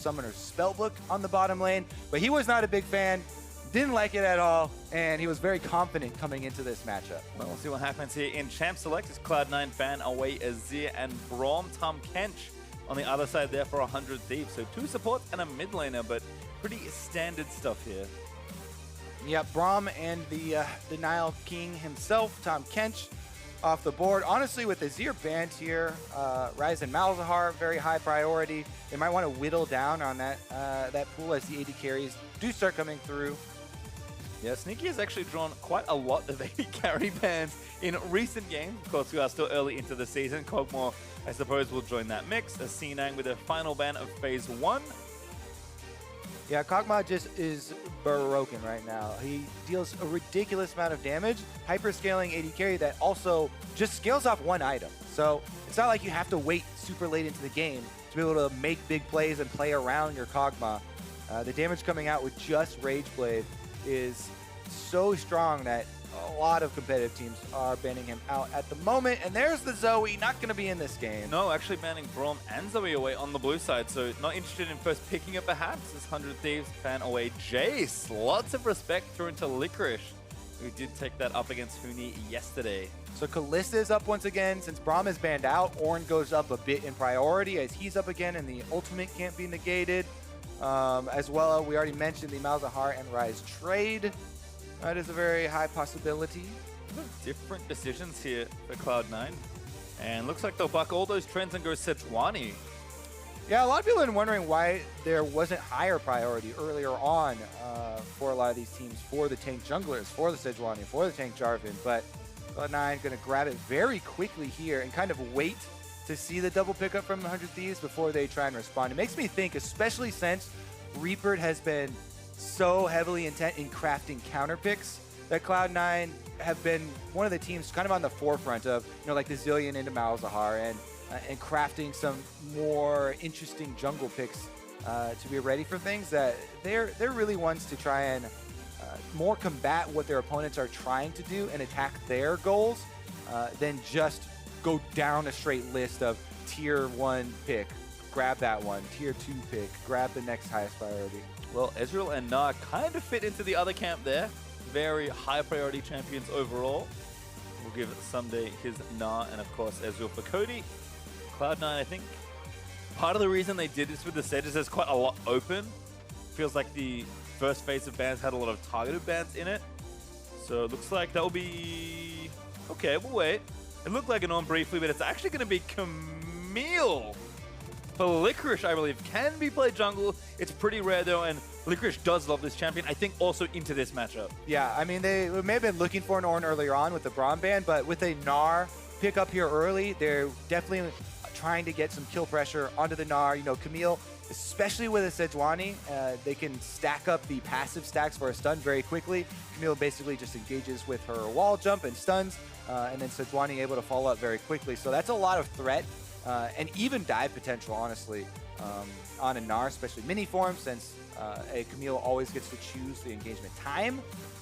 Summoner's Spellbook on the bottom lane, but he was not a big fan, didn't like it at all, and he was very confident coming into this matchup. Well, we'll see what happens here in Champ Select as Cloud9 ban away Azir and Braum. Tom Kench on the other side there for 100 Thieves. So 2 supports and a mid laner, but pretty standard stuff here. Yep, Braum and the Nile King himself, Tom Kench, off the board. Honestly, with Azir banned here, Ryze and Malzahar, very high priority. They might want to whittle down on that pool as the AD carries do start coming through. Yeah, Sneaky has actually drawn quite a lot of AD carry bans in recent games. Of course, we are still early into the season. Kog'Maw, I suppose, will join that mix. A Sinang with a final ban of Phase 1. Yeah, Kog'Maw just is broken right now. He deals a ridiculous amount of damage, hyper-scaling AD carry that also just scales off one item. So it's not like you have to wait super late into the game to be able to make big plays and play around your Kog'Maw. The damage coming out with just Rageblade is so strong that a lot of competitive teams are banning him out at the moment. And there's the Zoe, not going to be in this game. No, actually banning Braum and Zoe away on the blue side, so not interested in first picking up perhaps. This 100 Thieves ban away Jace. Lots of respect through into Licorice, who did take that up against Huni yesterday. So Kalista is up once again. Since Braum is banned out, Ornn goes up a bit in priority as he's up again and the ultimate can't be negated. As well, we already mentioned the Malzahar and Ryze trade. That is a very high possibility. Different decisions here for Cloud9. And looks like they'll buck all those trends and go Sejuani. Yeah, a lot of people have been wondering why there wasn't higher priority earlier on for a lot of these teams, for the tank junglers, for the Sejuani, for the tank Jarvan. But Cloud9 going to grab it very quickly here and kind of wait to see the double pickup from the 100 Thieves before they try and respond. It makes me think, especially since Reaper has been so heavily intent in crafting counter picks, that Cloud9 have been one of the teams kind of on the forefront of, like the Zillion into Malzahar and crafting some more interesting jungle picks to be ready for things that they're really ones to try and more combat what their opponents are trying to do and attack their goals than just go down a straight list of tier 1 pick, grab that one, tier 2 pick, grab the next highest priority. Well, Ezreal and Gnar kind of fit into the other camp there. Very high priority champions overall. We'll give Ssumday his Gnar and of course Ezreal for Cody. Cloud9, I think part of the reason they did this with the Sedge is there's quite a lot open. Feels like the first phase of bans had a lot of targeted bans in it. So it looks like that will be... Okay, we'll wait. It looked like an on briefly, but it's actually going to be Camille for Licorice, I believe. Can be played jungle. It's pretty rare though, and Licorice does love this champion, I think also into this matchup. Yeah, I mean, they may have been looking for an Ornn earlier on with the Braum ban, but with a Gnar pick up here early, they're definitely trying to get some kill pressure onto the Gnar. Camille, especially with a Sejuani, they can stack up the passive stacks for a stun very quickly. Camille basically just engages with her wall jump and stuns, and then Sejuani able to follow up very quickly. So that's a lot of threat and even dive potential, honestly, on a Gnar, especially mini form, since a Camille always gets to choose the engagement time.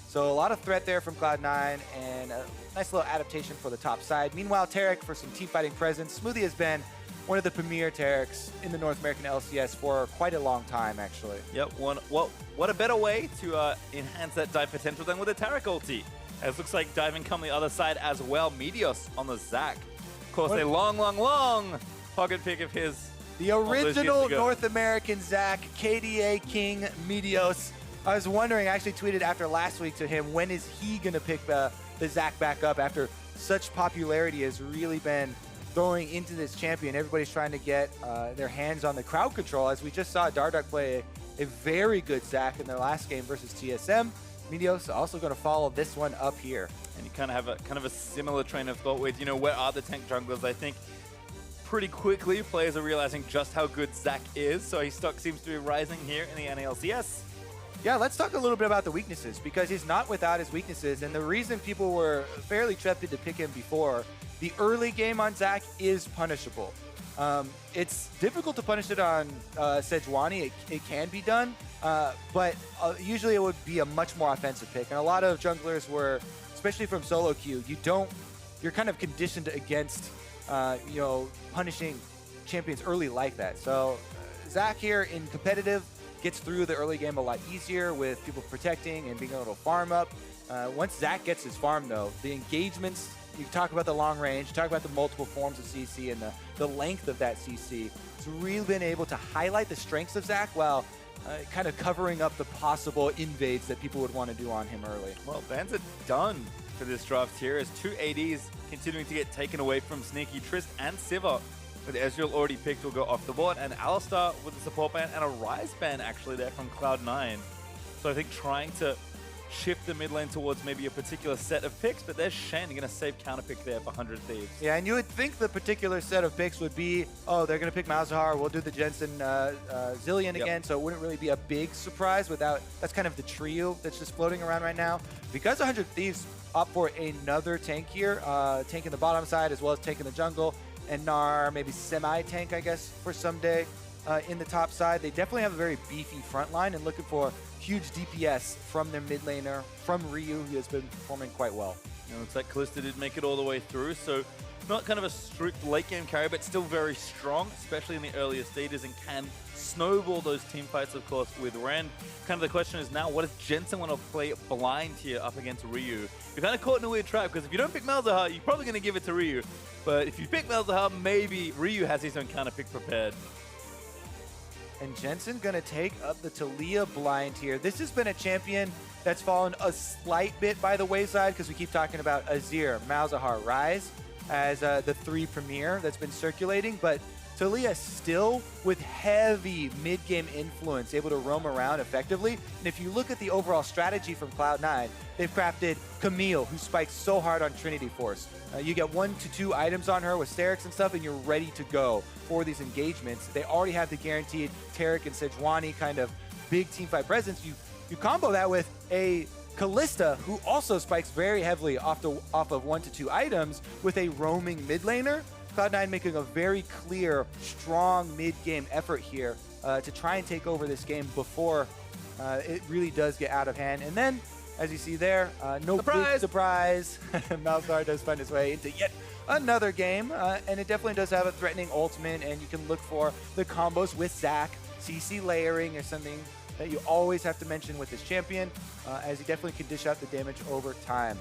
So a lot of threat there from Cloud9 and a nice little adaptation for the top side. Meanwhile, Taric for some team fighting presence. Smoothie has been one of the premier Tarics in the North American LCS for quite a long time, actually. Yep, what a better way to enhance that dive potential than with a Taric ulti. As looks like diving come the other side as well. Meteos on the Zac. Of course, a long pocket pick of his. The original North American Zac, KDA King Meteos. I was wondering, I actually tweeted after last week to him, when is he going to pick the Zac back up after such popularity has really been throwing into this champion. Everybody's trying to get their hands on the crowd control, as we just saw Darduck play a very good Zac in their last game versus TSM. Meteos also going to follow this one up here. And you kind of have a similar train of thought with, where are the tank junglers? I think pretty quickly players are realizing just how good Zac is, so his stock seems to be rising here in the NALCS. Yeah, let's talk a little bit about the weaknesses, because he's not without his weaknesses, and the reason people were fairly trepid to pick him before, the early game on Zac is punishable. It's difficult to punish it on Sejuani. It can be done, but usually it would be a much more offensive pick. And a lot of junglers were, especially from solo queue, you're kind of conditioned against, punishing champions early like that. So Zach here in competitive gets through the early game a lot easier with people protecting and being able to farm up. Once Zach gets his farm, though, the engagements, you talk about the long range, you talk about the multiple forms of CC and the length of that CC. It's really been able to highlight the strengths of Zach while kind of covering up the possible invades that people would want to do on him early. Well, bans are done for this draft here as 2 ADs continuing to get taken away from Sneaky, Trist, and Sivir. With Ezreal already picked will go off the board, and Alistar with a support ban and a Rise ban actually there from Cloud9. So I think trying to shift the mid lane towards maybe a particular set of picks, but there's Shen going to save counterpick there for 100 Thieves. Yeah, and you would think the particular set of picks would be, oh, they're going to pick Malzahar, we'll do the Jensen Zillion again, so it wouldn't really be a big surprise without, that's kind of the trio that's just floating around right now. Because 100 Thieves opt for another tank here, tanking the bottom side as well as tanking the jungle, and Gnar, maybe semi-tank, I guess, for Ssumday in the top side. They definitely have a very beefy front line and looking for huge DPS from their mid laner, from Ryu, who has been performing quite well. It looks like Kalista did make it all the way through, so not kind of a strict late game carry, but still very strong, especially in the earlier stages, and can snowball those team fights, of course, with Ren. Kind of the question is now, what does Jensen want to play blind here up against Ryu? You're kind of caught in a weird trap, because if you don't pick Malzahar, you're probably going to give it to Ryu. But if you pick Malzahar, maybe Ryu has his own counter pick prepared. And Jensen going to take up the Taliyah blind here. This has been a champion that's fallen a slight bit by the wayside because we keep talking about Azir, Malzahar, Rise as the 3 premier that's been circulating, but Taliyah still with heavy mid-game influence, able to roam around effectively. And if you look at the overall strategy from Cloud9, they've crafted Camille, who spikes so hard on Trinity Force. You get 1 to 2 items on her with Taric and stuff, and you're ready to go for these engagements. They already have the guaranteed Taric and Sejuani kind of big teamfight presence. You combo that with a Kalista, who also spikes very heavily off of 1 to 2 items with a roaming mid laner. Cloud9 making a very clear, strong mid-game effort here to try and take over this game before it really does get out of hand. And then, as you see there, no big surprise. Malzahar does find his way into yet another game, and it definitely does have a threatening ultimate, and you can look for the combos with Zach. CC layering is something that you always have to mention with this champion, as he definitely can dish out the damage over time.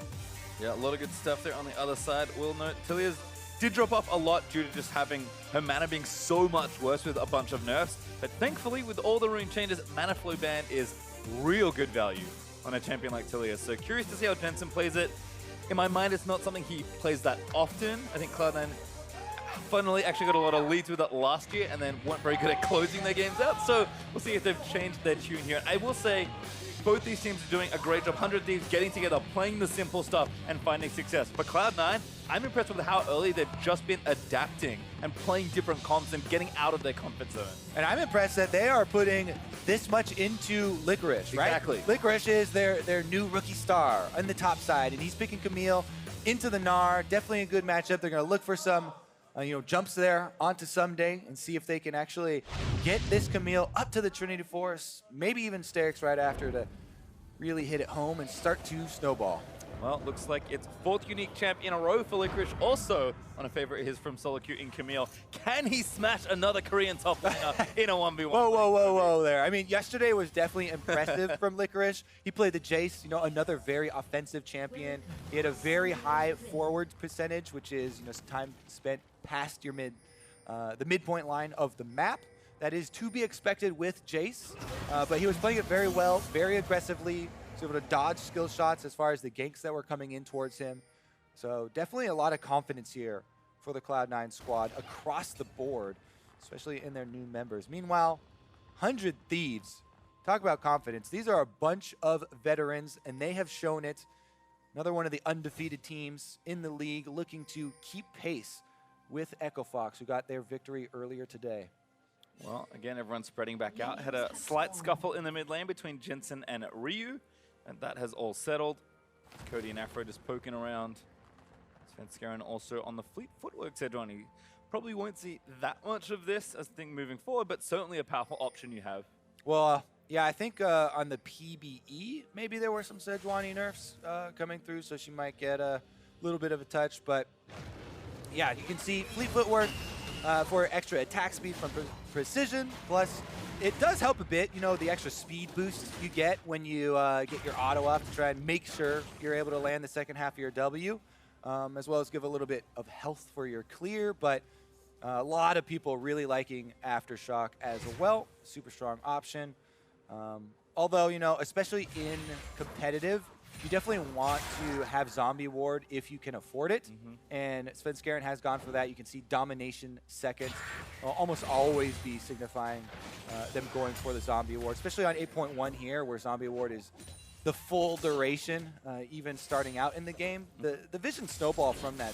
Yeah, a lot of good stuff there on the other side. We'll note Taliyah's did drop off a lot due to just having her mana being so much worse with a bunch of nerfs. But thankfully, with all the rune changes, mana flow ban is real good value on a champion like Taliyah. So curious to see how Jensen plays it. In my mind, it's not something he plays that often. I think Cloud9 finally actually got a lot of leads with it last year and then weren't very good at closing their games out. So we'll see if they've changed their tune here. And I will say, both these teams are doing a great job. 100 Thieves getting together, playing the simple stuff, and finding success. But Cloud9, I'm impressed with how early they've just been adapting and playing different comps and getting out of their comfort zone. And I'm impressed that they are putting this much into Licorice, right? Exactly. Licorice is their new rookie star on the top side, and he's picking Camille into the Gnar. Definitely a good matchup. They're going to look for some jumps there onto Ssumday and see if they can actually get this Camille up to the Trinity Force, maybe even Taric right after to really hit it home and start to snowball. Well, looks like it's 4th unique champ in a row for Licorice. Also on a favorite of his from solo queue in Camille. Can he smash another Korean top laner in a 1v1? Whoa there. I mean, yesterday was definitely impressive from Licorice. He played the Jace, another very offensive champion. He had a very high forward percentage, which is, time spent past your the midpoint line of the map. That is to be expected with Jace, but he was playing it very well, very aggressively. He was able to dodge skill shots as far as the ganks that were coming in towards him. So definitely a lot of confidence here for the Cloud9 squad across the board, especially in their new members. Meanwhile, 100 Thieves, talk about confidence. These are a bunch of veterans, and they have shown it. Another one of the undefeated teams in the league looking to keep pace with Echo Fox, who got their victory earlier today. Well, again, everyone's spreading back out. Had a slight scuffle in the mid lane between Jensen and Ryu, and that has all settled. Cody and Aphro just poking around. Svenskeren also on the fleet footwork, Sejuani. Probably won't see that much of this as a thing moving forward, but certainly a powerful option you have. Well, yeah, I think on the PBE, maybe there were some Sejuani nerfs coming through, so she might get a little bit of a touch. But yeah, you can see fleet footwork for extra attack speed from precision, plus it does help a bit, you know, the extra speed boost you get when you get your auto up to try and make sure you're able to land the second half of your W, as well as give a little bit of health for your clear, but a lot of people really liking Aftershock as well. Super strong option. Although, you know, especially in competitive, you definitely want to have Zombie Ward if you can afford it. And Svenskeren has gone for that. You can see Domination second will almost always be signifying them going for the Zombie Ward, especially on 8.1 here, where Zombie Ward is the full duration, even starting out in the game. The Vision Snowball from that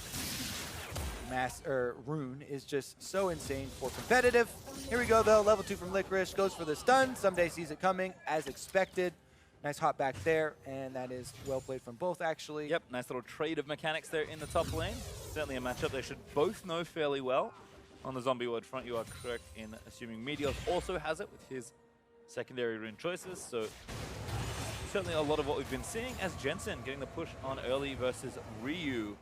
rune is just so insane for competitive. Here we go, though. Level 2 from Licorice goes for the stun. Ssumday sees it coming as expected. Nice hop back there, and that is well played from both, actually. Yep, nice little trade of mechanics there in the top lane. Certainly a matchup they should both know fairly well. On the Zombie Ward front, you are correct in assuming Meteos also has it with his secondary rune choices. So certainly a lot of what we've been seeing as Jensen getting the push on early versus Ryu.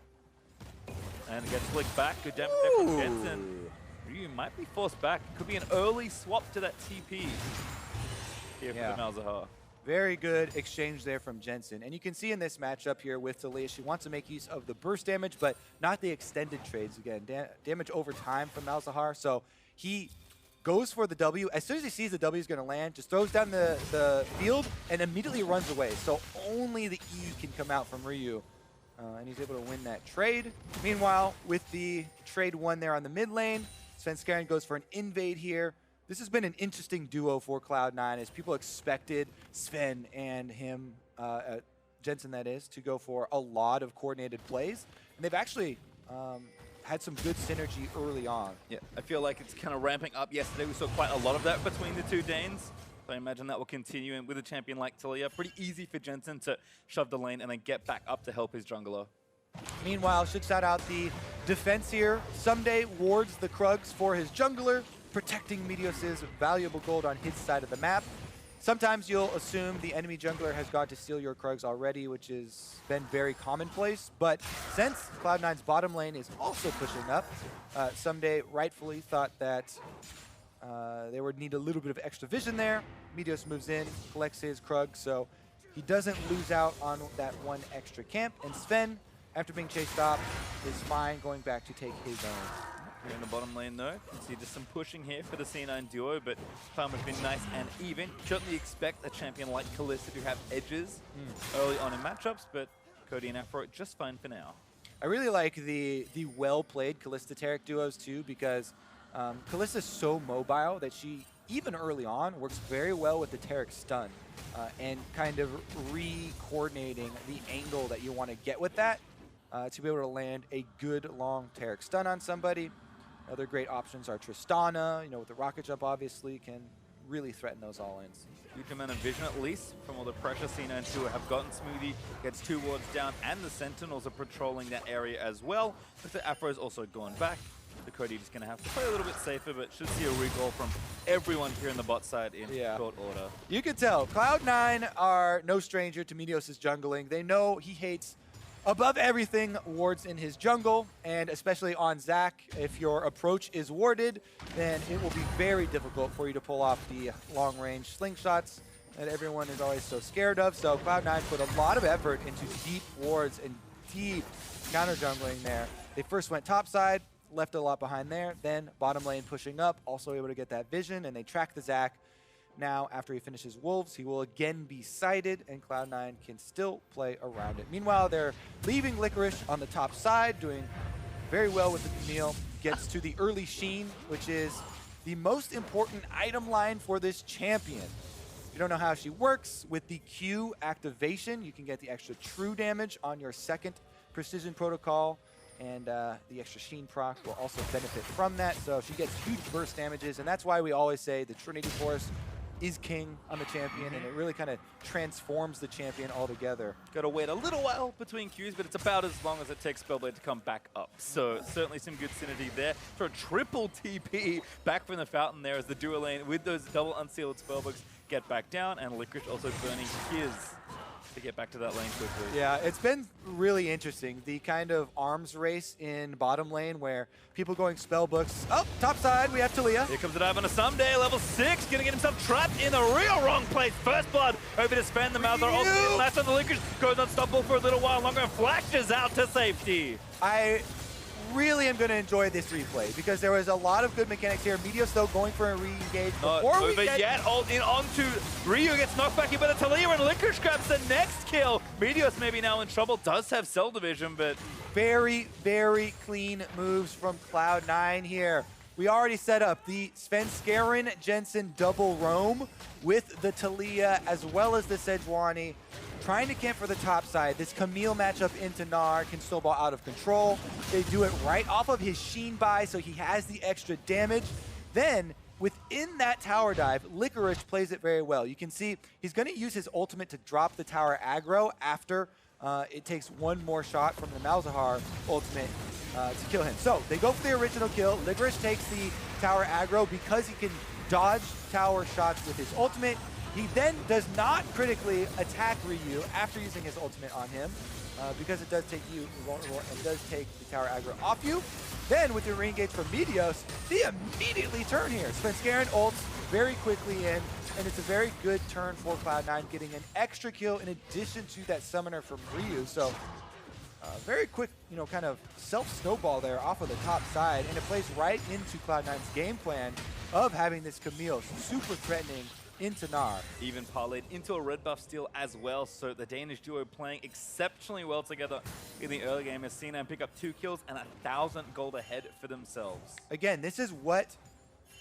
And gets flicked back. Good damage there from Jensen. Ryu might be forced back. Could be an early swap to that TP here for the Malzahar. Very good exchange there from Jensen. And you can see in this matchup here with Taliyah, she wants to make use of the burst damage, but not the extended trades. Again, damage over time from Malzahar. So he goes for the W. As soon as he sees the W is going to land, just throws down the field and immediately runs away. So only the E can come out from Ryu. And he's able to win that trade. Meanwhile, with the trade won there on the mid lane, Svenskeren goes for an invade here. This has been an interesting duo for Cloud9 as people expected Sven and him, Jensen that is, to go for a lot of coordinated plays. And they've actually had some good synergy early on. Yeah, I feel like it's kind of ramping up. Yesterday we saw quite a lot of that between the two Danes. So I imagine that will continue, and with a champion like Taliyah, pretty easy for Jensen to shove the lane and then get back up to help his jungler. Meanwhile, should shout out the defense here. Ssumday wards the Krugs for his jungler, protecting Meteos' valuable gold on his side of the map. Sometimes you'll assume the enemy jungler has gone to steal your Krugs already, which has been very commonplace. But since Cloud9's bottom lane is also pushing up, Ssumday rightfully thought that they would need a little bit of extra vision there. Meteos moves in, collects his Krug, so he doesn't lose out on that one extra camp. And Sven, after being chased off, is fine going back to take his own. Here in the bottom lane, though, you can see just some pushing here for the C9 duo, but time has been nice and even. Certainly expect a champion like Kalista to have edges early on in matchups, but Cody and Aphro just fine for now. I really like the well-played Kalista-Taric duos, too, because Kalista's so mobile that she, even early on, works very well with the Taric stun and kind of re-coordinating the angle that you want to get with that to be able to land a good long Taric stun on somebody. Other great options are Tristana, you know, with the rocket jump, obviously, can really threaten those all-ins. Huge amount of vision, at least, from all the pressure C9 2 have gotten. Smoothie gets 2 wards down, and the Sentinels are patrolling that area as well. But the Aphro's also gone back. The Cody just going to have to play a little bit safer, but should see a recall from everyone here in the bot side in short order. You can tell, Cloud9 are no stranger to Meteos' jungling. They know he hates above everything wards in his jungle, and especially on Zac, if your approach is warded, then it will be very difficult for you to pull off the long-range slingshots that everyone is always so scared of. So Cloud9 put a lot of effort into deep wards and deep counter-jungling there. They first went topside, left a lot behind there, then bottom lane pushing up, also able to get that vision, and they track the Zac. Now, after he finishes Wolves, he will again be sighted, and Cloud9 can still play around it. Meanwhile, they're leaving Licorice on the top side, doing very well with the Camille. Gets to the early Sheen, which is the most important item line for this champion. If you don't know how she works, with the Q activation, you can get the extra true damage on your second precision protocol, and the extra Sheen proc will also benefit from that. So she gets huge burst damages, and that's why we always say the Trinity Force is king on the champion, and it really kind of transforms the champion altogether. Got to wait a little while between Qs, but it's about as long as it takes Spellbook to come back up. So certainly some good synergy there. For a triple TP back from the fountain there as the dual lane with those double unsealed Spellbooks get back down, and Licorice also burning his to get back to that lane quickly. Yeah, it's been really interesting. The kind of arms race in bottom lane where people going spellbooks. Oh, top side, we have Taliyah. Here comes the dive on a Ssumday, level 6, gonna get himself trapped in the real wrong place. First blood over to Sven, the Malzahar ultimate. Last on the Licorice, goes unstoppable for a little while longer and flashes out to safety. I really am going to enjoy this replay because there was a lot of good mechanics here. Meteos, though, going for a re-engage. Not over yet. Ult in onto Ryu, gets knocked back in by the Taliyah, and Licorice grabs the next kill. Meteos maybe now in trouble, does have cell division, but... Very, very clean moves from Cloud9 here. We already set up the Svenskeren Jensen double roam with the Taliyah as well as the Sejuani. Trying to camp for the top side. This Camille matchup into Gnar can snowball out of control. They do it right off of his Sheen buy, so he has the extra damage. Then, within that tower dive, Licorice plays it very well. You can see he's going to use his ultimate to drop the tower aggro after it takes one more shot from the Malzahar ultimate to kill him. So, they go for the original kill. Licorice takes the tower aggro because he can dodge tower shots with his ultimate. He then does not critically attack Ryu after using his ultimate on him because it does take you vulnerable and does take the tower aggro off you. Then with the re-engage from Meteos, they immediately turn here. Svenskeren ults very quickly in, and it's a very good turn for Cloud9, getting an extra kill in addition to that summoner from Ryu. So very quick, kind of self-snowball there off of the top side, and it plays right into Cloud9's game plan of having this Camille super threatening into Gnar. Even parlayed into a red buff steal as well, so the Danish duo playing exceptionally well together in the early game has seen them pick up 2 kills and 1,000 gold ahead for themselves. Again, this is what,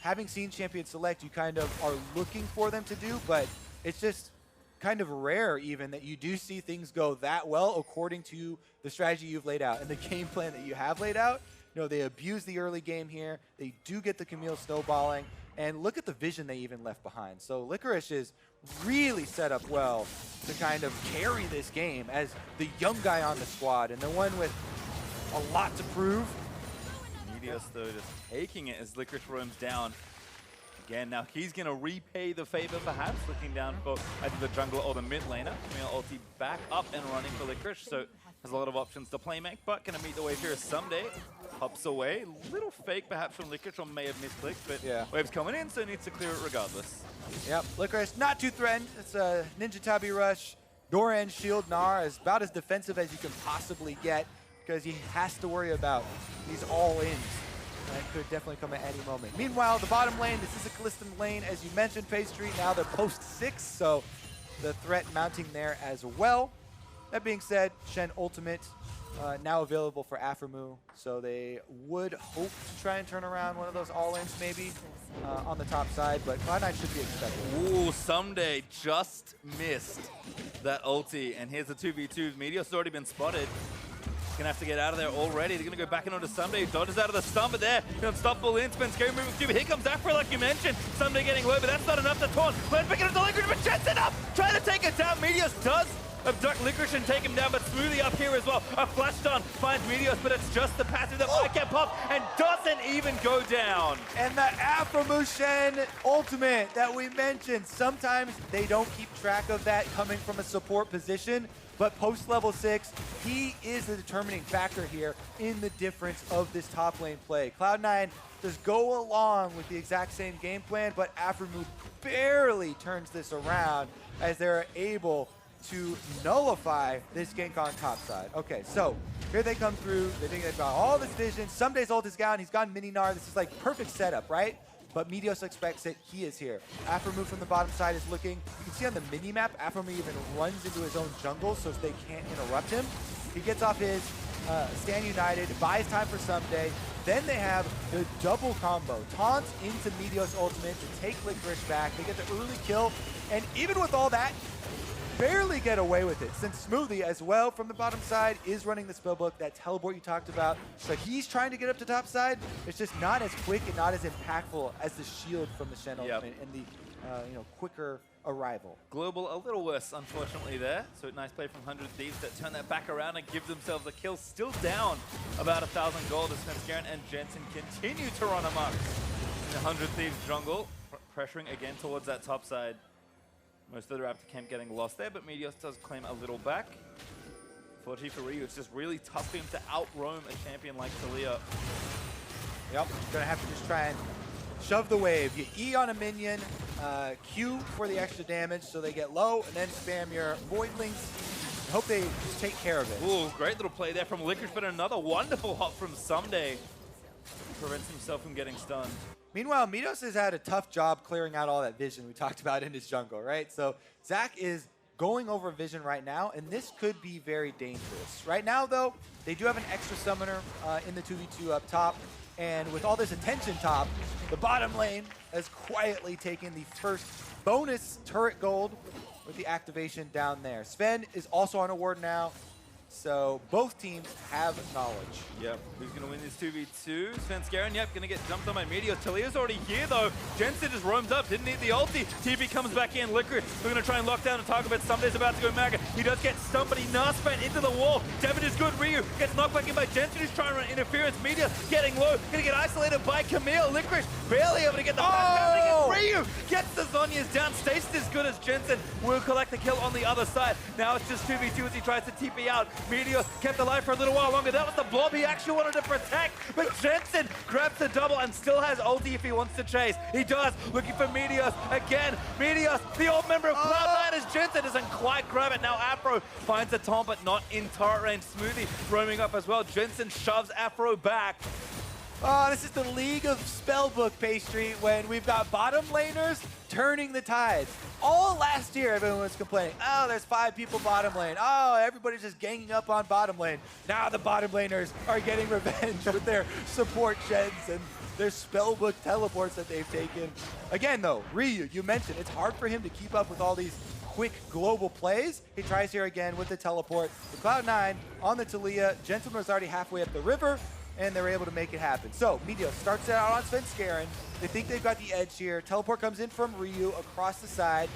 having seen Champion Select, you kind of are looking for them to do, but it's just kind of rare even that you do see things go that well according to the strategy you've laid out and the game plan that you have laid out. They abuse the early game here. They do get the Camille snowballing. And look at the vision they even left behind. So Licorice is really set up well to kind of carry this game as the young guy on the squad and the one with a lot to prove. Meteos, though, just taking it as Licorice roams down. Again, now he's going to repay the favor, perhaps, looking down for either the jungler or the mid laner. Camille ulti back up and running for Licorice, so has a lot of options to play make, but going to meet the wave here as Ssumday hops away. Little fake, perhaps, from Licorice, or may have misclicked, but yeah. Wave's coming in, so needs to clear it regardless. Yep, Licorice not too threatened. It's a Ninja Tabi Rush. Doran Shield Gnar is about as defensive as you can possibly get because he has to worry about these all-ins. That could definitely come at any moment. Meanwhile, the bottom lane, this is a Kalista lane, as you mentioned, Pastry. Now they're post 6, so the threat mounting there as well. That being said, Shen ultimate now available for Aphromoo, so they would hope to try and turn around one of those all-ins maybe on the top side, but Cloud9 should be expected. Ooh, Ssumday just missed that ulti, and here's the 2v2. Meteos has already been spotted. Gonna have to get out of there already. They're gonna go back in onto Ssumday. Dodges out of the stun, but there, unstoppable in. Svenskeren moving through. Here comes Aphromoo, like you mentioned. Ssumday getting low, but that's not enough to taunt. Let's pick it up the Licorice, but Jensen up! Trying to take it down. Meteos does abduct Licorice and take him down, but Smoothie up here as well. A flash stun finds Meteos, but it's just the passive that might get popped and doesn't even go down. And the Aphromoo Shen ultimate that we mentioned, sometimes they don't keep track of that coming from a support position, but post level 6, he is the determining factor here in the difference of this top lane play. Cloud9 does go along with the exact same game plan, but Aphromoo barely turns this around as they're able to nullify this gank on top side. Okay, so here they come through. They think they've got all this vision. Ssumday's ult is gone. He's gone mini Gnar. This is like perfect setup, right? But Meteos expects it. He is here. Aphromoo from the bottom side is looking. You can see on the mini-map, Aphromoo even runs into his own jungle so they can't interrupt him. He gets off his Stand United, buys time for Ssumday. Then they have the double combo. Taunt into Meteos' ultimate to take Licorice back. They get the early kill. And even with all that, barely get away with it, since Smoothie as well from the bottom side is running the Spellbook, that teleport you talked about. So he's trying to get up to top side. It's just not as quick and not as impactful as the shield from the Shen ultimate and the quicker arrival. Global a little worse, unfortunately, there. So nice play from 100 Thieves that turn that back around and give themselves a kill. Still down about 1,000 gold as Svenskeren and Jensen continue to run amok in the 100 Thieves jungle, pressuring again towards that top side. Most of the Raptor camp getting lost there, but Meteos does claim a little back. Fortunately for Ryu, it's just really tough for him to out-roam a champion like Taliyah. Yep, gonna have to just try and shove the wave. You E on a minion, Q for the extra damage so they get low, and then spam your Voidlings. Hope they just take care of it. Ooh, great little play there from Licorice, but another wonderful hop from Ssumday. Prevents himself from getting stunned. Meanwhile, Meteos has had a tough job clearing out all that vision we talked about in his jungle, right? So Zach is going over vision right now, and this could be very dangerous. Right now, though, they do have an extra summoner in the 2v2 up top, and with all this attention top, the bottom lane has quietly taken the first bonus turret gold with the activation down there. Sven is also on a ward now, so both teams have knowledge. Yep, who's going to win this 2v2? Svenskeren, yep, going to get jumped on by Meteos. Taliyah's already here, though. Jensen just roamed up, didn't need the ulti. TP comes back in. Licorice, we're going to try and lock down a target, but Ssumday's about to go mega. He does get stumped, but he Gnar spent into the wall. Devin is good. Ryu gets knocked back in by Jensen, who's trying to run interference. Meteos getting low, going to get isolated by Camille. Licorice barely able to get the Ryu gets the Zhonya's down. Stays as good as Jensen will collect the kill on the other side. Now it's just 2v2 as he tries to TP out. Meteos kept alive for a little while longer. That was the blob he actually wanted to protect, but Jensen grabs the double and still has ulti if he wants to chase. He does, looking for Meteos again. Meteos, the old member of Cloud9 as Jensen doesn't quite grab it. Now Aphro finds the taunt, but not in turret range. Smoothie roaming up as well. Jensen shoves Aphro back. Oh, this is the League of Spellbook, Pastry, when we've got bottom laners turning the tides. All last year, everyone was complaining, oh, there's 5 people bottom lane. Oh, everybody's just ganging up on bottom lane. Now the bottom laners are getting revenge with their support Shens and their Spellbook teleports that they've taken. Again, though, Ryu, you mentioned, it's hard for him to keep up with all these quick global plays. He tries here again with the teleport. The Cloud9 on the Taliyah. Jensen was already halfway up the river, and they're able to make it happen. So, Meteos starts it out on Svenskeren. They think they've got the edge here. Teleport comes in from Ryu across the side.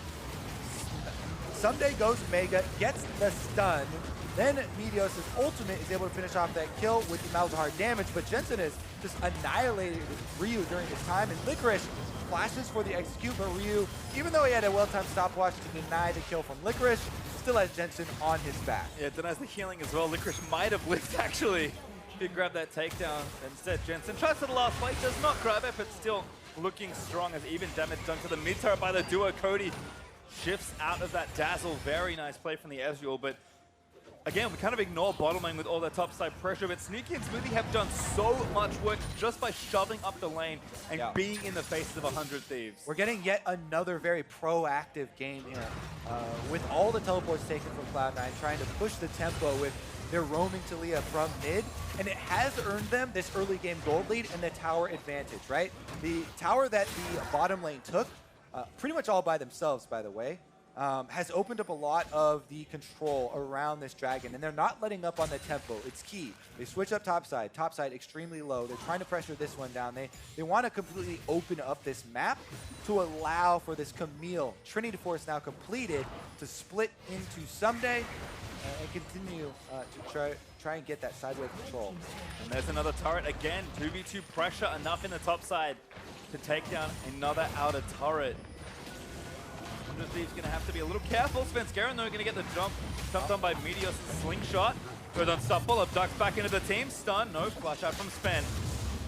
Ssumday goes mega, gets the stun. Then Meteos' ultimate is able to finish off that kill with the Malzahar damage, but Jensen is just annihilated Ryu during this time, and Licorice flashes for the execute, but Ryu, even though he had a well-timed stopwatch to deny the kill from Licorice, still has Jensen on his back. Yeah, denies the healing as well. Licorice might have lived, actually. Did grab that takedown. Instead, Jensen tries for the last fight, does not grab it, but still looking strong as even damage done to the mid turret by the duo. Cody shifts out of that dazzle. Very nice play from the Ezreal, but again, we kind of ignore bottom lane with all that topside pressure, but Sneaky and Smoothie have done so much work just by shoving up the lane and being in the faces of 100 Thieves. We're getting yet another very proactive game here with all the teleports taken from Cloud9, trying to push the tempo with their roaming Taliyah from mid, and it has earned them this early game gold lead and the tower advantage, right? The tower that the bottom lane took, pretty much all by themselves, by the way, has opened up a lot of the control around this dragon, and they're not letting up on the tempo. It's key. They switch up topside extremely low. They're trying to pressure this one down. They want to completely open up this map to allow for this Camille Trinity Force now completed to split into Ssumday and continue to try and get that sideways control. And there's another turret again. 2v2 pressure enough in the top side to take down another outer turret. Thieves going to have to be a little careful. Svenskeren, though, going to get the jumped on by Meteos' slingshot. Goes unstoppable, abducts back into the team. Stun, no, flash out from Sven.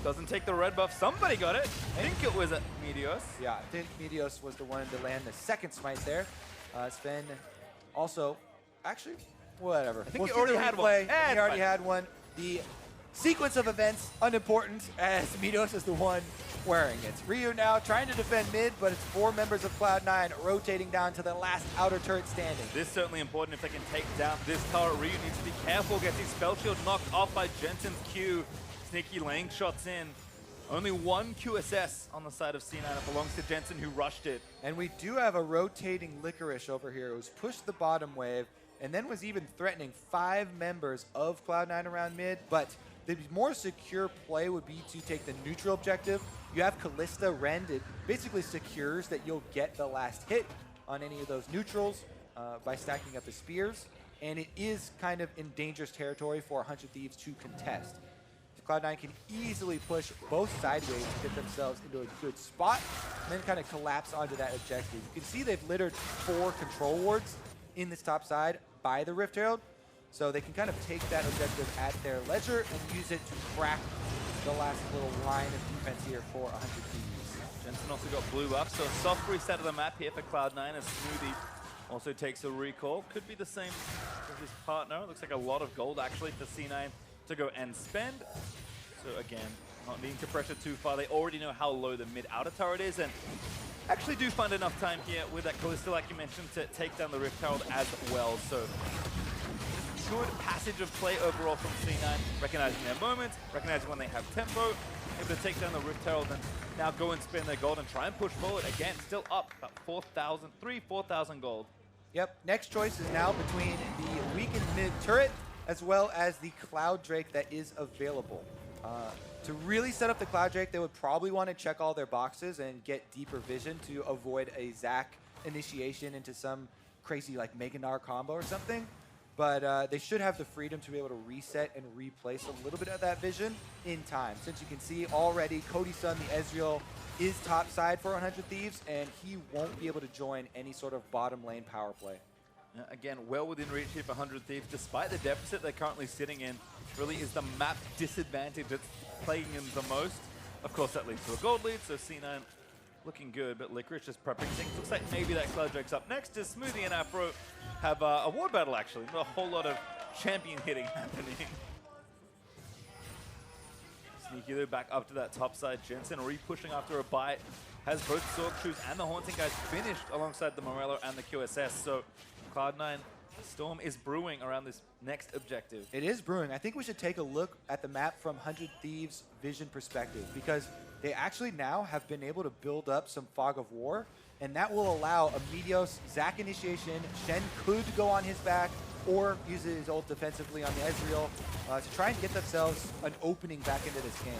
Doesn't take the red buff. Somebody got it. I think it was Meteos. Yeah, I think Meteos was the one to land the second smite there. Sven also, actually, whatever. I think he already had one. He already had one. The sequence of events, unimportant, as Meteos is the one wearing it. Ryu now trying to defend mid, but it's 4 members of Cloud9 rotating down to the last outer turret standing. This is certainly important if they can take down this turret. Ryu needs to be careful, gets his spell shield knocked off by Jensen's Q. Sneaky laying shots in. Only 1 QSS on the side of C9. It belongs to Jensen, who rushed it. And we do have a rotating Licorice over here who's pushed the bottom wave and then was even threatening 5 members of Cloud9 around mid, but the more secure play would be to take the neutral objective. You have Kalista Rend. It basically secures that you'll get the last hit on any of those neutrals by stacking up the spears. And it is kind of in dangerous territory for 100 Thieves to contest. Cloud9 can easily push both sideways to get themselves into a good spot. and then kind of collapse onto that objective. You can see they've littered 4 control wards in this top side by the Rift Herald, so they can kind of take that objective at their leisure and use it to crack the last little line of defense here for 100 Thieves. Jensen also got blue up, so a soft reset of the map here for Cloud9 as Smoothie also takes a recall. Could be the same as his partner. Looks like a lot of gold actually for C9 to go and spend. So again, not needing to pressure too far. They already know how low the mid outer turret is, and actually do find enough time here with that Kalista, like you mentioned, to take down the Rift Herald as well. So good passage of play overall from C9, recognizing their moments, recognizing when they have tempo, able to take down the Rift Herald and now go and spend their gold and try and push forward. Again, still up about 4,000 gold. Yep, next choice is now between the weak and mid turret as well as the Cloud Drake that is available. To really set up the Cloud Drake, they would probably want to check all their boxes and get deeper vision to avoid a Zac initiation into some crazy like Mega Gnar combo or something. But they should have the freedom to be able to reset and replace a little bit of that vision in time. Since you can see already, Cody Sun, the Ezreal, is top side for 100 Thieves, and he won't be able to join any sort of bottom lane power play. Again, well within reach here for 100 Thieves, despite the deficit they're currently sitting in. Really is the map disadvantage that's plaguing them the most. Of course, that leads to a gold lead, so C9 looking good, but Licorice just prepping things. Looks like maybe that Cloud Drake's up next as Smoothie and Aphromoo have a ward battle, actually. Not a whole lot of champion hitting happening. Sneaky though, back up to that top side. Jensen re-pushing after a bite. Has both Sork Shoes and the Haunting guys finished alongside the Morello and the QSS. So Cloud9, storm is brewing around this next objective. It is brewing. I think we should take a look at the map from 100 Thieves' vision perspective, because they actually now have been able to build up some Fog of War, and that will allow a Meteos Zac initiation. Shen could go on his back or use his ult defensively on the Ezreal to try and get themselves an opening back into this game.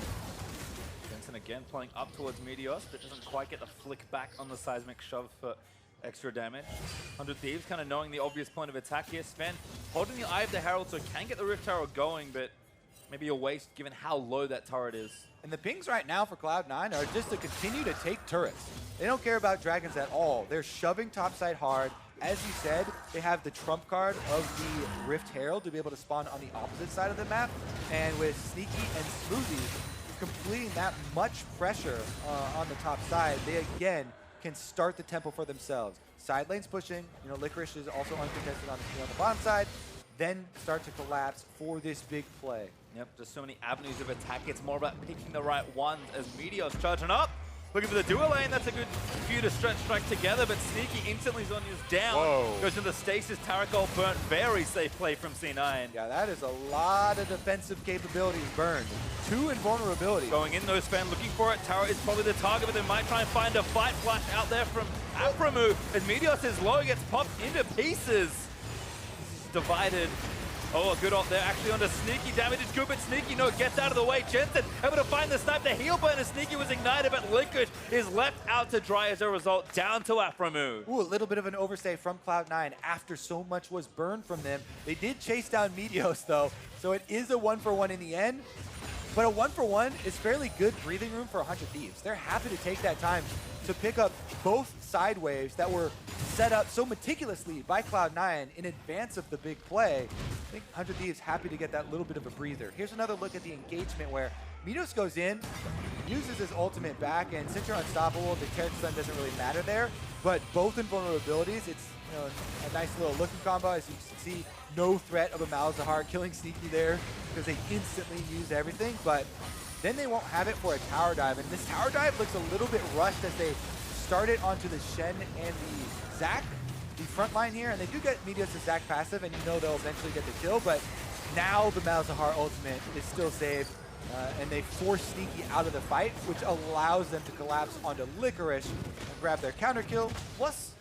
Jensen again playing up towards Meteos, but doesn't quite get the flick back on the seismic shove for extra damage. 100 Thieves kind of knowing the obvious point of attack here. Sven holding the Eye of the Herald, so can get the Rift Herald going, but maybe a waste given how low that turret is. And the pings right now for Cloud9 are just to continue to take turrets. They don't care about dragons at all. They're shoving topside hard. As you said, they have the trump card of the Rift Herald to be able to spawn on the opposite side of the map. And with Sneaky and Smoothie completing that much pressure on the top side, they again can start the tempo for themselves. Side lanes pushing, you know, Licorice is also uncontested on the bottom side, then start to collapse for this big play. Yep, just so many avenues of attack. It's more about picking the right ones as Meteos charging up. Looking for the dual lane. That's a good few to strike together, but Sneaky instantly is down. Whoa. Goes into stasis. Taric all burnt. Very safe play from C9. Yeah, that is a lot of defensive capabilities burned. 2 invulnerability. Going in though, Sven looking for it. Tara is probably the target, but they might try and find a fight flash out there from Aphromoo. As Meteos is low, gets popped into pieces. Divided. Oh, a good ult there. Actually onto Sneaky. Damage is good, but Sneaky, no, gets out of the way. Jensen able to find the snipe. The heal burn as Sneaky was ignited, but Licorice is left out to dry as a result, down to Aphromoo. Ooh, a little bit of an overstay from Cloud9 after so much was burned from them. They did chase down Meteos, though, so it is a 1-for-1 in the end. But a 1-for-1 is fairly good breathing room for 100 Thieves. They're happy to take that time to pick up both side waves that were set up so meticulously by Cloud9 in advance of the big play. I think 100 Thieves happy to get that little bit of a breather. Here's another look at the engagement where Meteos goes in, uses his ultimate back, and since you're unstoppable, the Taric Sun doesn't really matter there. But both invulnerabilities, it's, you know, a nice little looking combo. As you can see, no threat of a Malzahar killing Sneaky there because they instantly use everything. But then they won't have it for a tower dive, and this tower dive looks a little bit rushed as they start it onto the Shen and the Zac, the front line here, and they do get Meteos' Zac passive, and you know they'll eventually get the kill, but now the Malzahar ultimate is still saved, and they force Sneaky out of the fight, which allows them to collapse onto Licorice and grab their counter kill, plus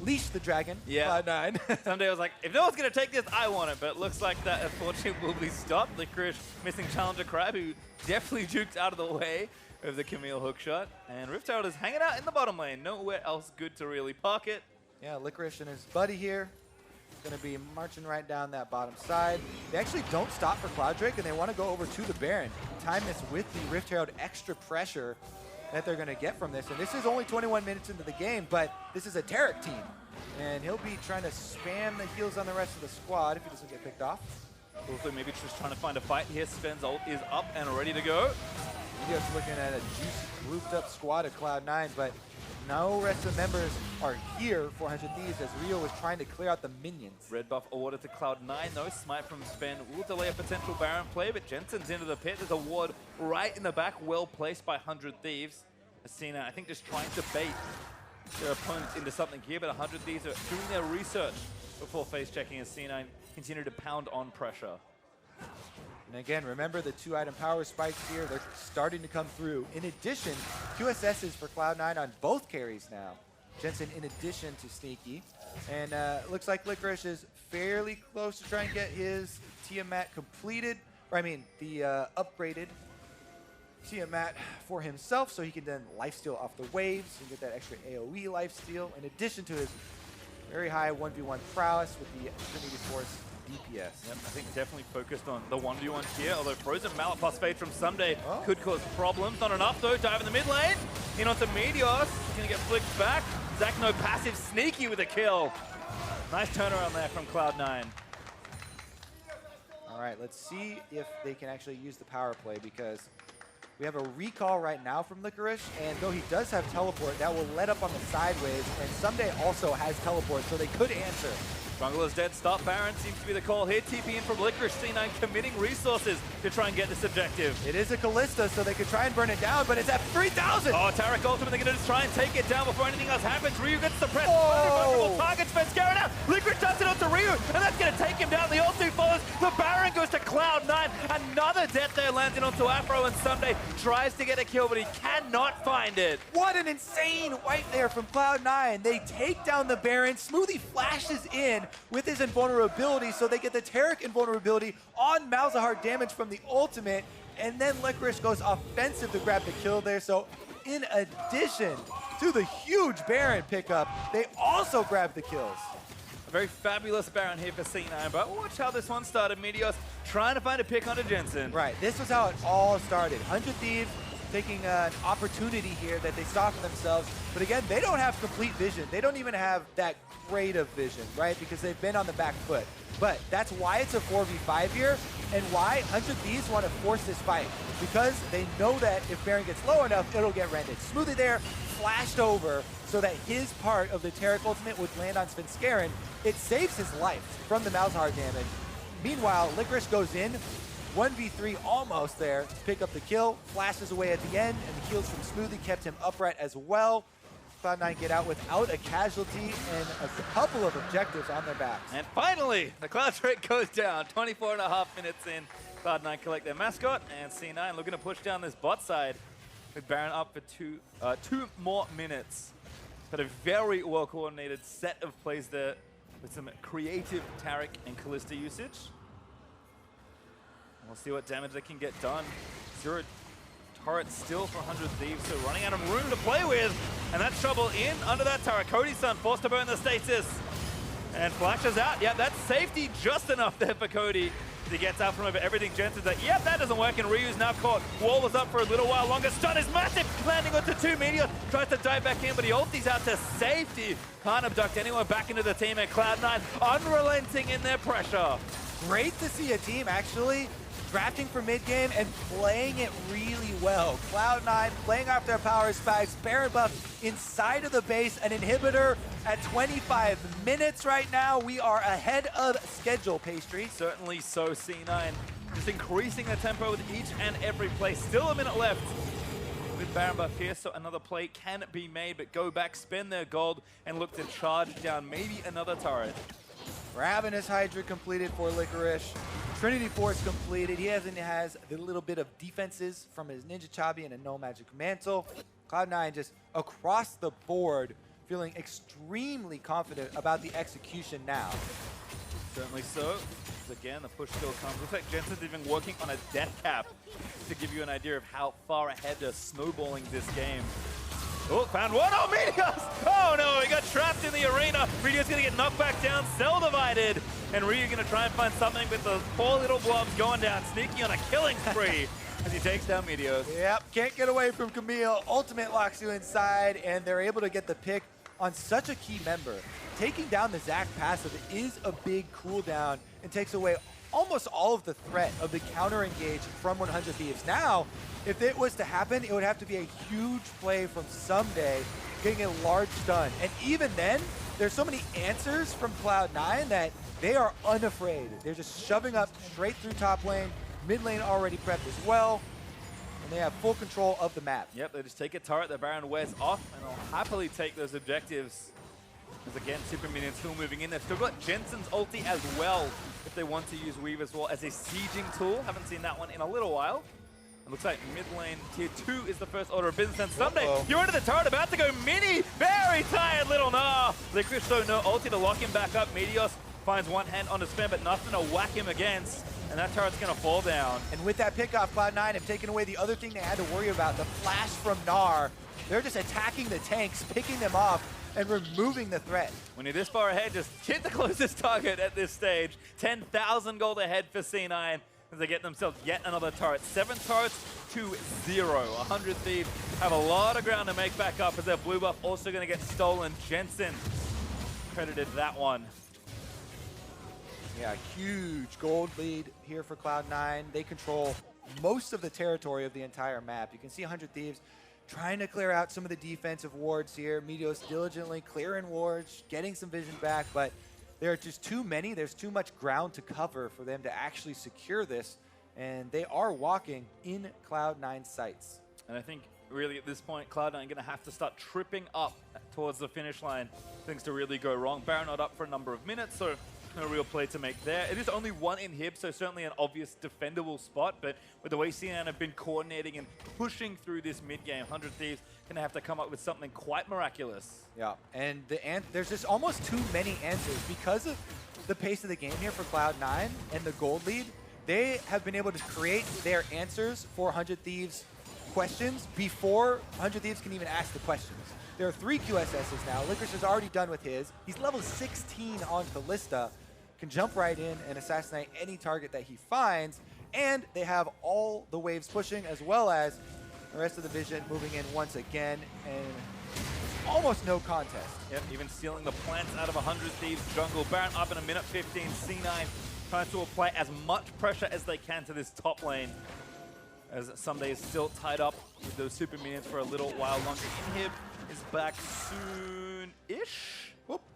leash the dragon. Yeah. Cloud9. Ssumday was like, if no one's going to take this, I want it. But it looks like that unfortunately will be stopped. Licorice missing Challenger Crab, who definitely juked out of the way of the Camille hookshot. And Rift Herald is hanging out in the bottom lane. Nowhere else good to really park it. Yeah, Licorice and his buddy here going to be marching right down that bottom side. They actually don't stop for Cloud Drake, and they want to go over to the Baron. Time this with the Rift Herald extra pressure. that they're going to get from this. And this is only 21 minutes into the game, but this is a Taric team. And he'll be trying to spam the heals on the rest of the squad if he doesn't get picked off. Also, maybe just trying to find a fight here. Sven's ult is up and ready to go. Meteos looking at a juicy grouped up squad of Cloud9, but no rest of the members are here for 100 Thieves as Rio was trying to clear out the minions. Red buff awarded to Cloud9 though. Smite from Sven will delay a potential Baron play, but Jensen's into the pit. There's a ward right in the back, well placed by 100 Thieves. Asina, I think, just trying to bait their opponents into something here, but 100 Thieves are doing their research before face checking as C9 continue to pound on pressure. And again, remember the 2-item power spikes here. They're starting to come through. In addition, QSSs for Cloud9 on both carries now. Jensen in addition to Sneaky. And looks like Licorice is fairly close to trying to get his Tiamat completed. Or I mean, the upgraded Tiamat for himself, so he can then lifesteal off the waves and get that extra AoE lifesteal, in addition to his very high 1v1 prowess with the Trinity Force DPS. Yep, I think definitely focused on the 1v1 here, although Frozen Mallet plus Fade from Ssumday could cause problems. Not enough though, dive in the mid lane. In onto Meteos, gonna get flicked back. Zacno passive Sneaky with a kill. Nice turnaround there from Cloud9. All right, let's see if they can actually use the power play, because we have a recall right now from Licorice, and though he does have teleport, that will let up on the sideways, and Ssumday also has teleport, so they could answer. Jungler's dead, stop Baron seems to be the call here. TP in from Licorice, C9 committing resources to try and get this objective. It is a Kalista, so they could try and burn it down, but it's at 3,000! Oh, Taric ultimately gonna just try and take it down before anything else happens. Ryu gets suppressed. Oh! Target Svenskeren out. Licorice dumps it onto Ryu, and that's gonna take him down. The ult2 follows. The Baron goes to Cloud9. Another death there landing onto Aphromoo, and Ssumday tries to get a kill, but he cannot find it. What an insane wipe there from Cloud9. They take down the Baron. Smoothie flashes in with his invulnerability, so they get the Taric invulnerability on Malzahar damage from the ultimate, and then Licorice goes offensive to grab the kill there. So in addition to the huge Baron pickup, they also grab the kills. A very fabulous Baron here for C9, but watch how this one started. Meteos trying to find a pick onto Jensen. Right, this was how it all started. 100 Thieves taking an opportunity here that they saw for themselves, but again, they don't have complete vision. They don't even have that great of vision, right? Because they've been on the back foot. But that's why it's a 4v5 here, and why 100 Thieves want to force this fight. Because they know that if Baron gets low enough, it'll get rented. Smoothie there, flashed over, so that his part of the Taric ultimate would land on Svenskeren. It saves his life from the Malzahar damage. Meanwhile, Licorice goes in, 1v3 almost there to pick up the kill, flashes away at the end, and the heals from Smoothie kept him upright as well. Cloud9 get out without a casualty and a couple of objectives on their backs. And finally, the Cloud rate goes down. 24.5 minutes in. Cloud9 collect their mascot, and C9 looking to push down this bot side with Baron up for two more minutes. But a very well-coordinated set of plays there with some creative Taric and Kalista usage. We'll see what damage they can get done. 0 turret still for 100 Thieves, so running out of room to play with. And that's trouble in under that turret. Cody Sun forced to burn the stasis. And flashes out. Yeah, that's safety just enough there for Cody. He gets out from over everything. Jensen's like, yep, that doesn't work, and Ryu's now caught. Wall was up for a little while longer. Stun is massive, landing onto 2 Meteos. Tries to dive back in, but he ultis out to safety. Can't abduct anyone back into the team, and Cloud9 unrelenting in their pressure. Great to see a team actually drafting for mid-game and playing it really well. Cloud9 playing off their power spikes, Baron buff inside of the base, an inhibitor at 25 minutes right now. We are ahead of schedule, Pastry. Certainly so, C9. Just increasing the tempo with each and every play. Still a minute left with Baron buff here, so another play can be made, but go back, spend their gold, and look to charge down maybe another turret. Ravenous Hydra completed for Licorice. Trinity Force completed. He has a little bit of defenses from his Ninja Chabi and a No Magic Mantle. Cloud9 just across the board feeling extremely confident about the execution now. Certainly so. Again, the push still comes. Looks like Jensen's even working on a death cap to give you an idea of how far ahead they're snowballing this game. Oh, found one. Oh, Meteos! Oh no, he got trapped in the arena. Meteos gonna get knocked back down, cell divided. And Ryu gonna try and find something with the 4 little blobs going down. Sneaky on a killing spree. as he takes down Meteos. Yep, can't get away from Camille. Ultimate locks you inside, and they're able to get the pick on such a key member. Taking down the Zac passive is a big cooldown and takes away almost all of the threat of the counter engage from 100 Thieves. Now, if it was to happen, it would have to be a huge play from Ssumday, getting a large stun. And even then, there's so many answers from Cloud9 that they are unafraid. They're just shoving up straight through top lane, mid lane already prepped as well, and they have full control of the map. Yep, they just take a turret, the Baron wears off, and they'll happily take those objectives. As again, Super Minions still moving in. They've still got Jensen's ulti as well, if they want to use Weave as well as a sieging tool. Haven't seen that one in a little while. It looks like mid lane tier 2 is the first order of business, and Ssumday, you're into the turret, about to go mini. Very tired little Gnar. Licorice, though, no ulti to lock him back up. Meteos finds one hand on his Sven, but nothing to whack him against. And that turret's going to fall down. And with that pick off, Cloud9 have taken away the other thing they had to worry about, the flash from Gnar. They're just attacking the tanks, picking them off, and removing the threat. When you're this far ahead, just hit the closest target at this stage. 10,000 gold ahead for C9 as they get themselves yet another turret. 7 turrets to 0. 100 Thieves have a lot of ground to make back up as their blue buff also going to get stolen. Jensen credited that one. Yeah, huge gold lead here for Cloud9. They control most of the territory of the entire map. You can see 100 Thieves trying to clear out some of the defensive wards here. Meteos diligently clearing wards, getting some vision back, but there are just too many. There's too much ground to cover for them to actually secure this, and they are walking in Cloud9's sights. And I think really at this point, Cloud9 are going to have to start tripping up towards the finish line. Things to really go wrong. Baron not up for a number of minutes, so no real play to make there. It is only one inhib, so certainly an obvious defendable spot, but with the way C9 have been coordinating and pushing through this mid-game, 100 Thieves going to have to come up with something quite miraculous. Yeah, and there's just almost too many answers. Because of the pace of the game here for Cloud9 and the gold lead, they have been able to create their answers for 100 Thieves questions before 100 Thieves can even ask the questions. There are 3 QSSs now. Licorice is already done with his. He's level 16 on Kalista. Can jump right in and assassinate any target that he finds. And they have all the waves pushing, as well as the rest of the vision moving in once again. And almost no contest. Yep, even stealing the plants out of 100 Thieves jungle. Baron up in a minute 15. C9 trying to apply as much pressure as they can to this top lane, as Ssumday is still tied up with those super minions for a little while longer. Inhib is back soon-ish.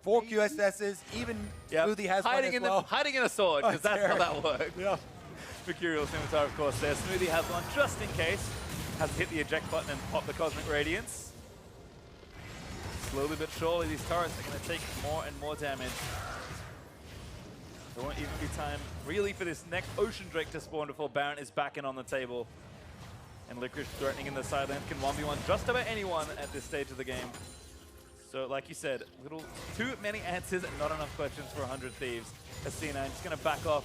4 QSSs, even Smoothie has hiding one as well. Hiding in a sword, because that's how that works. Yeah. Mercurial Scimitar, of course, there. Smoothie has one just in case. Has to hit the eject button and pop the Cosmic Radiance. Slowly but surely, these turrets are going to take more and more damage. There won't even be time, really, for this next Ocean Drake to spawn before Baron is back and on the table. And Licorice threatening in the side lane can 1v1 just about anyone at this stage of the game. So, like you said, too many answers and not enough questions for 100 Thieves. As C9 just going to back off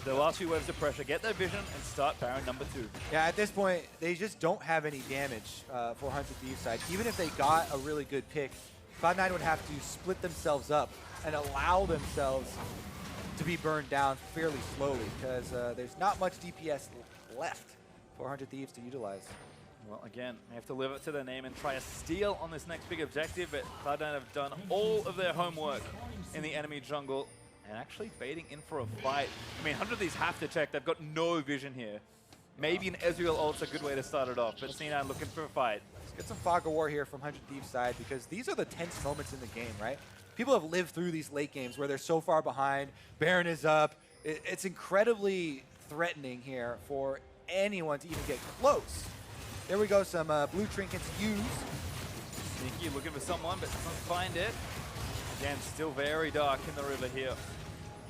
the last few waves of pressure, get their vision, and start Baron number 2. Yeah, at this point, they just don't have any damage for 100 Thieves side. Even if they got a really good pick, Cloud9 would have to split themselves up and allow themselves to be burned down fairly slowly, because there's not much DPS left for 100 Thieves to utilize. Well, again, they have to live up to their name and try a steal on this next big objective, but Cloud9 have done all of their homework in the enemy jungle and actually baiting in for a fight. I mean, 100 Thieves have to check. They've got no vision here. Maybe an Ezreal ult's a good way to start it off, but C9 looking for a fight. Let's get some Fog of War here from 100 Thieves side, because these are the tense moments in the game, right? People have lived through these late games where they're so far behind, Baron is up. It's incredibly threatening here for anyone to even get close. There we go, some blue trinkets used. Sneaky looking for someone, but doesn't find it. Again, still very dark in the river here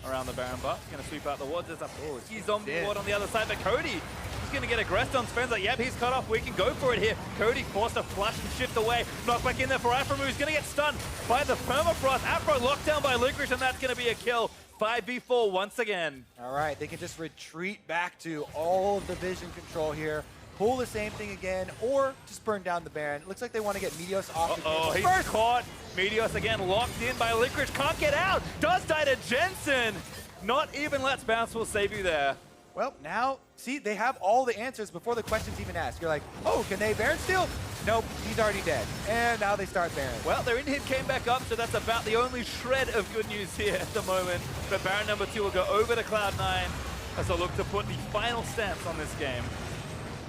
around the Baron buff. Going to sweep out the wards. There's a zombie ward on the other side, but Cody is going to get aggressed on Sven's like, yep, he's cut off. We can go for it here. Cody forced to flush and shift away. Knock back in there for Aphromoo. He's going to get stunned by the permafrost. Afro locked down by Licorice, and that's going to be a kill. 5v4 once again. All right, they can just retreat back to all of the vision control here. Pull the same thing again, or just burn down the Baron. It looks like they want to get Meteos off the table. He's caught. Meteos again locked in by Licorice. Can't get out. Does die to Jensen. Not even Let's Bounce will save you there. Well, now, see, they have all the answers before the question's even asked. You're like, oh, can they Baron steal? Nope, he's already dead. And now they start Baron. Well, their in-hit came back up, so that's about the only shred of good news here at the moment. But Baron number 2 will go over to Cloud9 as they look to put the final stance on this game.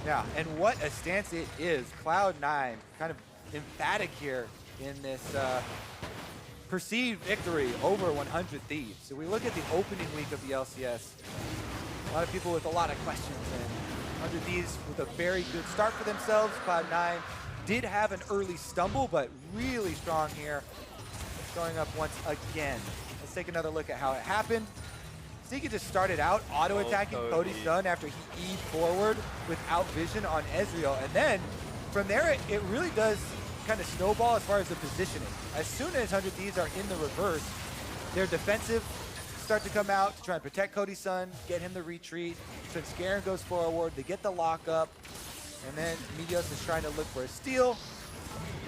Yeah, and what a stance it is. Cloud9 kind of emphatic here in this perceived victory over 100 Thieves. So we look at the opening week of the LCS. A lot of people with a lot of questions, and 100 Thieves with a very good start for themselves. Cloud9 did have an early stumble, but really strong here. Showing up once again. Let's take another look at how it happened. Zeke just started out auto-attacking Cody Sun after he E'd forward without vision on Ezreal. And then from there, it really does kind of snowball as far as the positioning. As soon as 100 Thieves are in the reverse, their defensive start to come out to try and protect Cody Sun, get him the retreat. Svenskeren goes forward, they get the lockup, and then Meteos is trying to look for a steal.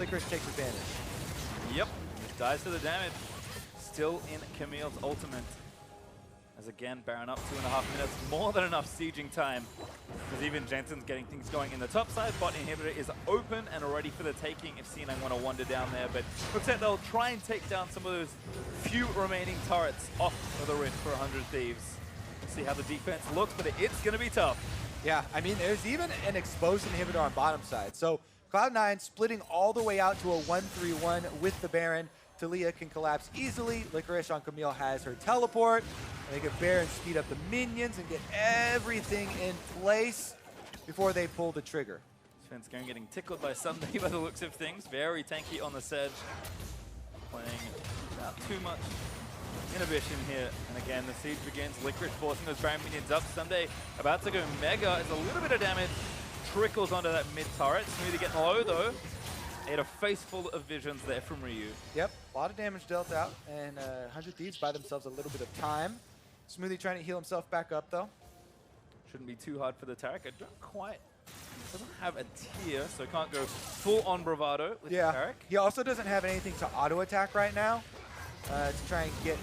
Licorice takes advantage. Yep, dies to the damage. Still in Camille's ultimate. As again, Baron up 2.5 minutes, more than enough sieging time. Because even Jensen's getting things going in the top side. Bot inhibitor is open and ready for the taking if C9 want to wander down there. But looks like they'll try and take down some of those few remaining turrets off of the Rift for 100 Thieves. See how the defense looks, but it's going to be tough. Yeah, I mean, there's even an exposed inhibitor on bottom side. So Cloud9 splitting all the way out to a 1-3-1 with the Baron. Taliyah can collapse easily. Licorice on Camille has her teleport. And they can Baron speed up the minions and get everything in place before they pull the trigger. Svenskeren getting tickled by Ssumday by the looks of things. Very tanky on the Sedge. Playing not too much inhibition here. And again, the siege begins. Licorice forcing those Baron minions up. Ssumday about to go mega as a little bit of damage trickles onto that mid turret. Smoothie getting low though. Ate a face full of visions there from Ryu. Yep, a lot of damage dealt out, and 100 Thieves buy themselves a little bit of time. Smoothie trying to heal himself back up, though. Shouldn't be too hard for the Taric. I don't quite... doesn't have a tier, so can't go full-on bravado with the Taric. He also doesn't have anything to auto-attack right now to try and get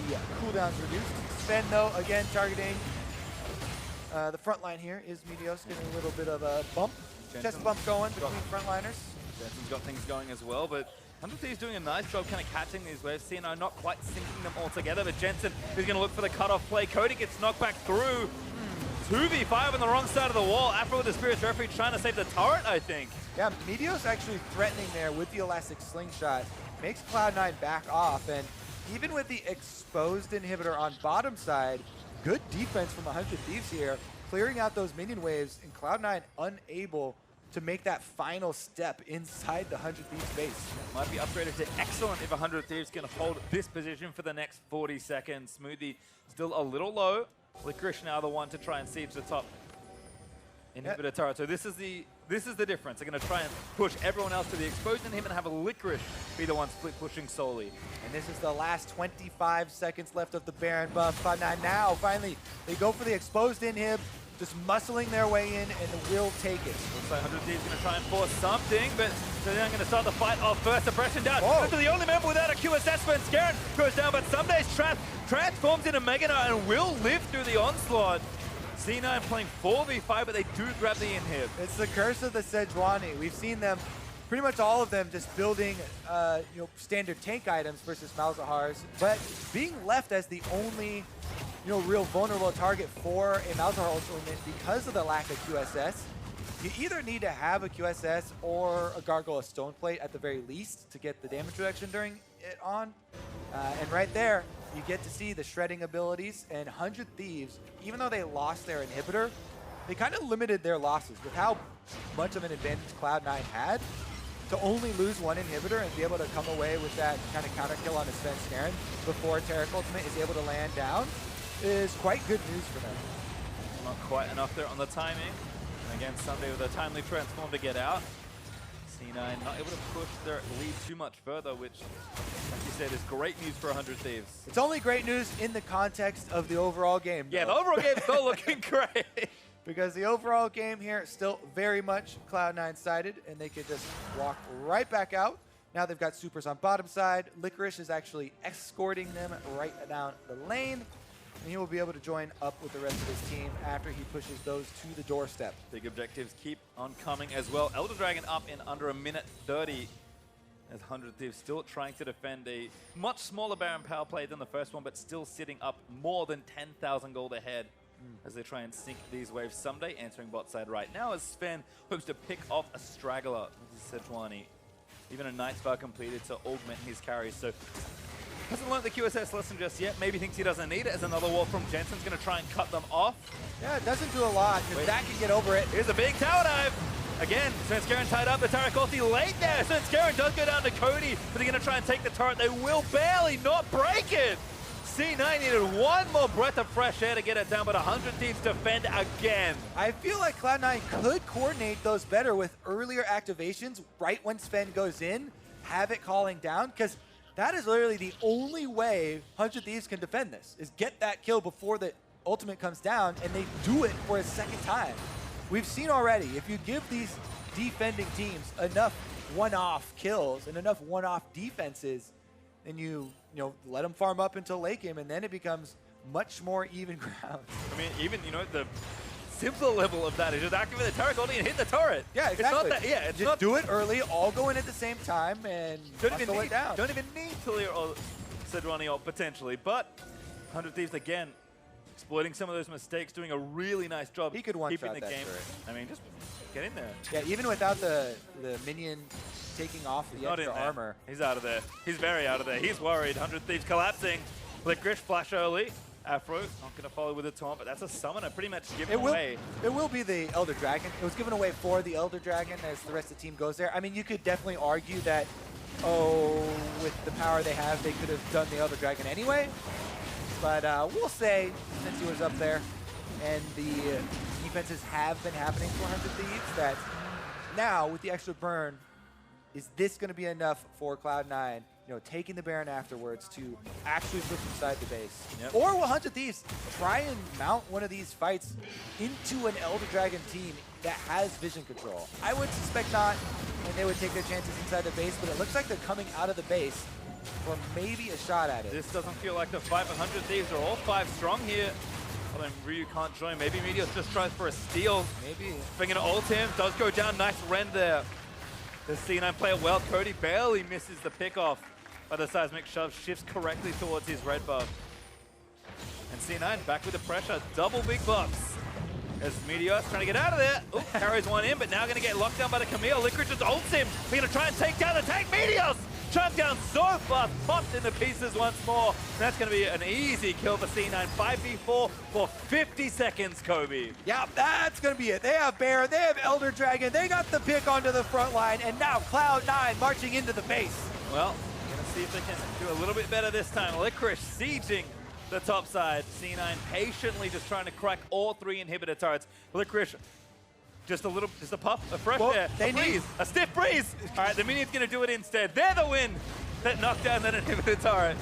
the cooldowns reduced. Sven, though, again, targeting the front line here is Meteos getting a little bit of a bump. Chest bump going between frontliners. Jensen's got things going as well, but 100 Thieves doing a nice job kind of catching these waves. CNO not quite syncing them all together, but Jensen is going to look for the cutoff play. Cody gets knocked back through. 2v5 on the wrong side of the wall. Aphromoo with the Spirit's Referee trying to save the turret, I think. Yeah, Meteos actually threatening there with the elastic slingshot. Makes Cloud9 back off, and even with the exposed inhibitor on bottom side, good defense from 100 Thieves here, clearing out those minion waves, and Cloud9 unable to make that final step inside the 100 Thieves base. Might be upgraded to excellent if 100 Thieves can hold this position for the next 40 seconds. Smoothie still a little low. Licorice now the one to try and siege the top inhibitor turret. So this is the difference. They're going to try and push everyone else to the exposed inhibitor and have a Licorice be the one split pushing solely. And this is the last 25 seconds left of the Baron buff. Cloud9 now finally they go for the exposed inhib. Just muscling their way in and will take it. Looks like 100 Thieves going to try and force something, but they're going to start the fight off first. Suppression down. To the only member without a QSS, Svenskeren goes down, but Ssumday's transforms into Mega Gnar and will live through the onslaught. C9 playing 4v5, but they do grab the inhib. It's the curse of the Sejuani. We've seen them, pretty much all of them, just building standard tank items versus Malzahars, but being left as the only real vulnerable target for a Malzahar ultimate because of the lack of QSS. You either need to have a QSS or a Gargoyle Stone Plate at the very least to get the damage reduction during it on. And right there, you get to see the shredding abilities, and 100 Thieves, even though they lost their inhibitor, they kind of limited their losses with how much of an advantage Cloud9 had. To only lose one inhibitor and be able to come away with that kind of counter kill on his Svenskeren before Taric ultimate is able to land down is quite good news for them. Not quite enough there on the timing. And again, Ssumday with a timely transform to get out. C9 not able to push their lead too much further, which, like you said, is great news for 100 Thieves. It's only great news in the context of the overall game, though. Yeah, the overall game is still looking great. Because the overall game here is still very much Cloud9 sided, and they could just walk right back out. Now they've got supers on bottom side. Licorice is actually escorting them right down the lane. and he will be able to join up with the rest of his team after he pushes those to the doorstep. Big objectives keep on coming as well. Elder Dragon up in under a minute 30. As 100 Thieves still trying to defend a much smaller Baron power play than the first one, but still sitting up more than 10,000 gold ahead as they try and sink these waves. Ssumday entering bot side right now as Sven hopes to pick off a straggler. This is Sejuani. Even a Night Spell completed to augment his carries. So hasn't learned the QSS lesson just yet. Maybe thinks he doesn't need it as another wall from Jensen's going to try and cut them off. Yeah, it doesn't do a lot because that can get over it. Here's a big tower dive. Again, Svenskeren tied up. The Taric ulti late there. Svenskeren does go down to Cody, but they're going to try and take the turret. They will barely not break it. C9 needed one more breath of fresh air to get it down, but 100 Thieves defend again. I feel like Cloud9 could coordinate those better with earlier activations right when Sven goes in, have it calling down, because that is literally the only way 100 Thieves can defend this, is get that kill before the ultimate comes down, and they do it for a second time. We've seen already, if you give these defending teams enough one-off kills and enough one-off defenses, then you let them farm up until late game, and then it becomes much more even ground. I mean, even, the simpler level of that is just activate the Taric ulti and hit the turret. Yeah, exactly. It's not that, it's just not, do it early, all go in at the same time, and don't even it down. Don't even need Taliyah or Sejuani ult potentially, but 100 Thieves again, exploiting some of those mistakes, doing a really nice job he could keeping the game. Turret. I mean, just get in there. Yeah, even without the minion taking off the extra armor. He's out of there. He's very out of there. He's worried. 100 Thieves collapsing. Licorice flash early. Aphromoo not going to follow with a taunt, but that's a summoner pretty much given away. It will be the Elder Dragon. It was given away for the Elder Dragon as the rest of the team goes there. I mean, you could definitely argue that, with the power they have, they could have done the Elder Dragon anyway. But we'll say, since he was up there, and the defenses have been happening for 100 Thieves, that now with the extra burn, is this going to be enough for Cloud9, taking the Baron afterwards to actually push inside the base? Yep. Or will 100 Thieves try and mount one of these fights into an Elder Dragon team that has vision control? I would suspect not, and they would take their chances inside the base, but it looks like they're coming out of the base for maybe a shot at it. This doesn't feel like the fight. 100 Thieves are all 5 strong here. Well, then Ryu can't join. Maybe Meteos just tries for a steal. Maybe. Thinking to ult him. Does go down. Nice rend there. The C9 player well. Cody barely misses the pick-off, but the seismic shove shifts correctly towards his red buff. And C9 back with the pressure. Double big buffs. As Meteos trying to get out of there. Oop, carries one in, but now going to get locked down by the Camille. Licorice just ults him. We're going to try and take down the tank. Meteos! Chunked down so fast, popped into pieces once more. And that's going to be an easy kill for C9. 5v4 for 50 seconds, Kobe. Yeah, that's going to be it. They have Baron, they have Elder Dragon, they got the pick onto the front line, and now Cloud9 marching into the base. Well, going to see if they can do a little bit better this time. Licorice sieging the top side. C9 patiently just trying to crack all 3 inhibitor turrets. Licorice, just a puff, a fresh air, a stiff breeze. All right, the minion's going to do it instead. They're the win that knocked down that inhibitor turret.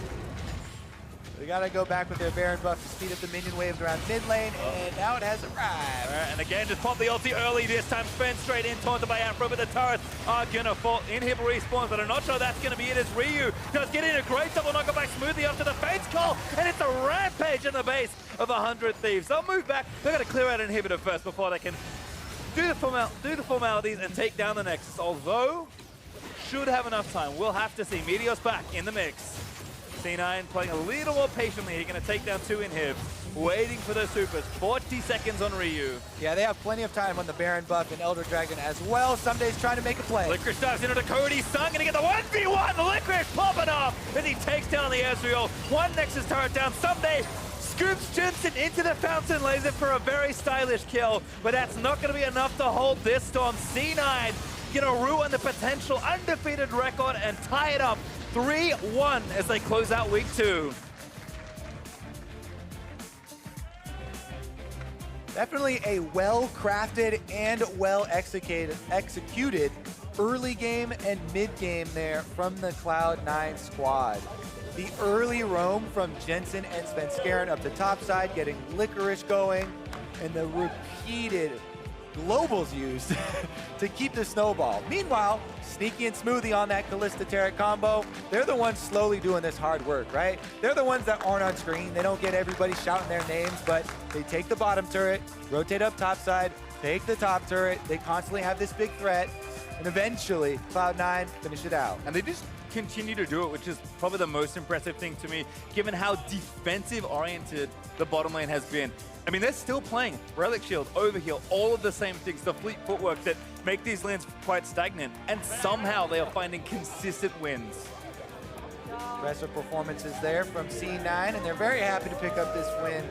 They got to go back with their Baron buff to speed up the minion waves around mid lane, and now it has arrived. All right, and again, just pop the ulti early this time. Sven straight in, taunted by Aphromoo, but the turrets are going to fall. Inhib respawns, but I'm not sure that's going to be it as Ryu does get in a great double knocker by Smoothie after the Fates call, and it's a rampage in the base of 100 Thieves. They'll move back. They're going to clear out an inhibitor first before they can do the formalities and take down the Nexus, although should have enough time. We'll have to see. Meteos back in the mix. C9 playing a little more patiently. He's going to take down 2 inhibs, waiting for those supers. 40 seconds on Ryu. Yeah, they have plenty of time on the Baron buff and Elder Dragon as well. Ssumday's trying to make a play. Licorice dives into the Cody Sun, going to get the 1v1. Licorice popping off as he takes down the Ezreal. 1 Nexus turret down. Ssumday scoops Jensen into the fountain, lays it for a very stylish kill, but that's not going to be enough to hold this storm. C9 going to ruin the potential undefeated record and tie it up 3-1 as they close out week 2. Definitely a well-crafted and well-executed early game and mid-game there from the Cloud9 squad. The early roam from Jensen and Svenskeren up the top side, getting Licorice going, and the repeated globals used to keep the snowball. Meanwhile, Sneaky and Smoothie on that Kalista Taric combo, they're the ones slowly doing this hard work, right? They're the ones that aren't on screen. They don't get everybody shouting their names, but they take the bottom turret, rotate up top side, take the top turret. They constantly have this big threat, and eventually Cloud9 finish it out. And they just continue to do it, which is probably the most impressive thing to me, given how defensive-oriented the bottom lane has been. I mean, they're still playing Relic Shield, Overheal, all of the same things, the fleet footwork that make these lanes quite stagnant, and somehow they are finding consistent wins. Impressive performances there from C9, and they're very happy to pick up this win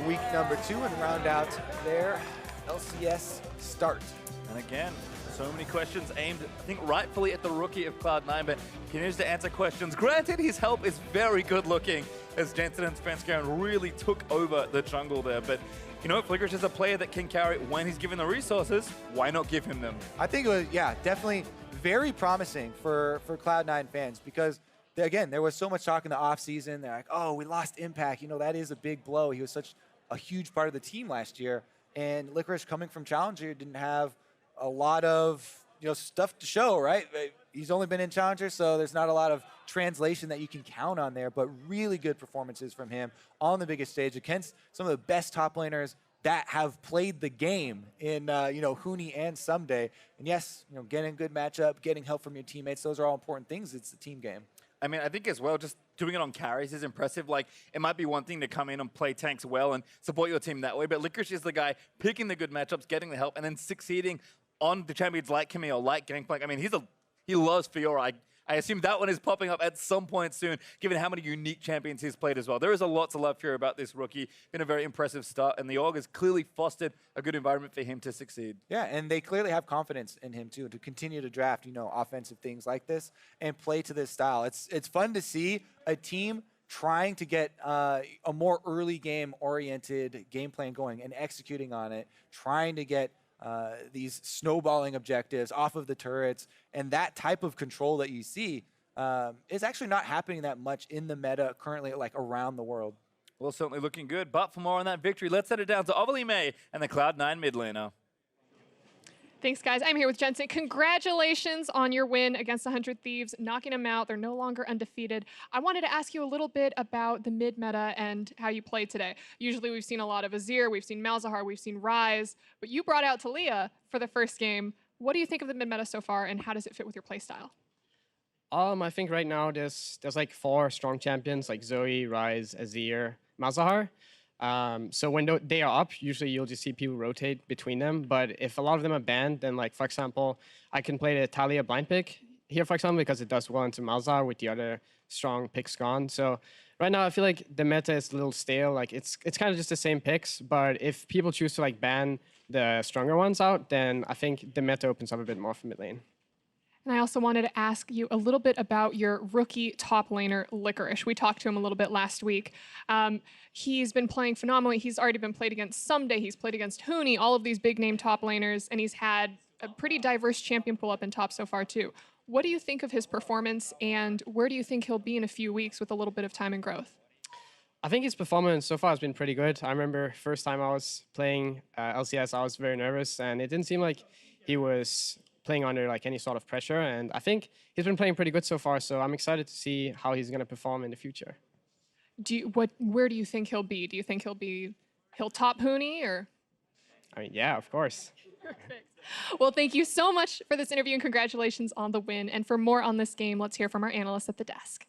week number 2 and round out their LCS start. And again, so many questions aimed, I think, rightfully at the rookie of Cloud9, but continues to answer questions. Granted, his help is very good looking, as Jensen and Svenskeren really took over the jungle there. But, you know, if Licorice is a player that can carry when he's given the resources, why not give him them? I think it was, yeah, definitely very promising for Cloud9 fans, because, again, there was so much talk in the offseason. They're like, oh, we lost Impact. You know, that is a big blow. He was such a huge part of the team last year. And Licorice, coming from Challenger, didn't have a lot of, you know, stuff to show, right? He's only been in Challenger, so there's not a lot of translation that you can count on there, but really good performances from him on the biggest stage against some of the best top laners that have played the game in, you know, Huni and Ssumday. And yes, you know, getting a good matchup, getting help from your teammates, those are all important things. It's the team game. I mean, I think as well, just doing it on carries is impressive. Like, it might be one thing to come in and play tanks well and support your team that way, but Licorice is the guy picking the good matchups, getting the help, and then succeeding on the champions like Camille, like Gangplank. I mean, he loves Fiora. I assume that one is popping up at some point soon, given how many unique champions he's played as well. There is a lot to love here about this rookie. Been a very impressive start, and the org has clearly fostered a good environment for him to succeed. Yeah, and they clearly have confidence in him, too, to continue to draft, you know, offensive things like this and play to this style. It's fun to see a team trying to get a more early game-oriented game plan going and executing on it, trying to get these snowballing objectives off of the turrets, and that type of control that you see is actually not happening that much in the meta currently, like around the world. Well, certainly looking good, but for more on that victory, let's set it down to May and the Cloud9 mid laner. Thanks, guys. I'm here with Jensen. Congratulations on your win against the 100 Thieves, knocking them out. They're no longer undefeated. I wanted to ask you a little bit about the mid-meta and how you played today. Usually we've seen a lot of Azir, we've seen Malzahar, we've seen Ryze, but you brought out Taliyah for the first game. What do you think of the mid-meta so far, and how does it fit with your playstyle? I think right now there's like 4 strong champions, like Zoe, Ryze, Azir, Malzahar. So when they are up, usually you'll just see people rotate between them. But if a lot of them are banned, then like, for example, I can play the Taliyah blind pick here, for example, because it does well into Malzahar with the other strong picks gone. So right now I feel like the meta is a little stale. Like it's kind of just the same picks, but if people choose to like ban the stronger ones out, then I think the meta opens up a bit more for mid lane. And I also wanted to ask you a little bit about your rookie top laner, Licorice. We talked to him a little bit last week. He's been playing phenomenally. He's already been played against Ssumday. He's played against Huni, all of these big name top laners, and he's had a pretty diverse champion pull up in top so far too. What do you think of his performance, and where do you think he'll be in a few weeks with a little bit of time and growth? I think his performance so far has been pretty good. I remember first time I was playing LCS, I was very nervous, and it didn't seem like he was playing under like any sort of pressure, and I think he's been playing pretty good so far, so I'm excited to see how he's going to perform in the future. Where do you think he'll be? Do you think he'll top Huni, or? I mean, yeah, of course. Perfect. Well, thank you so much for this interview and congratulations on the win. And for more on this game, let's hear from our analysts at the desk.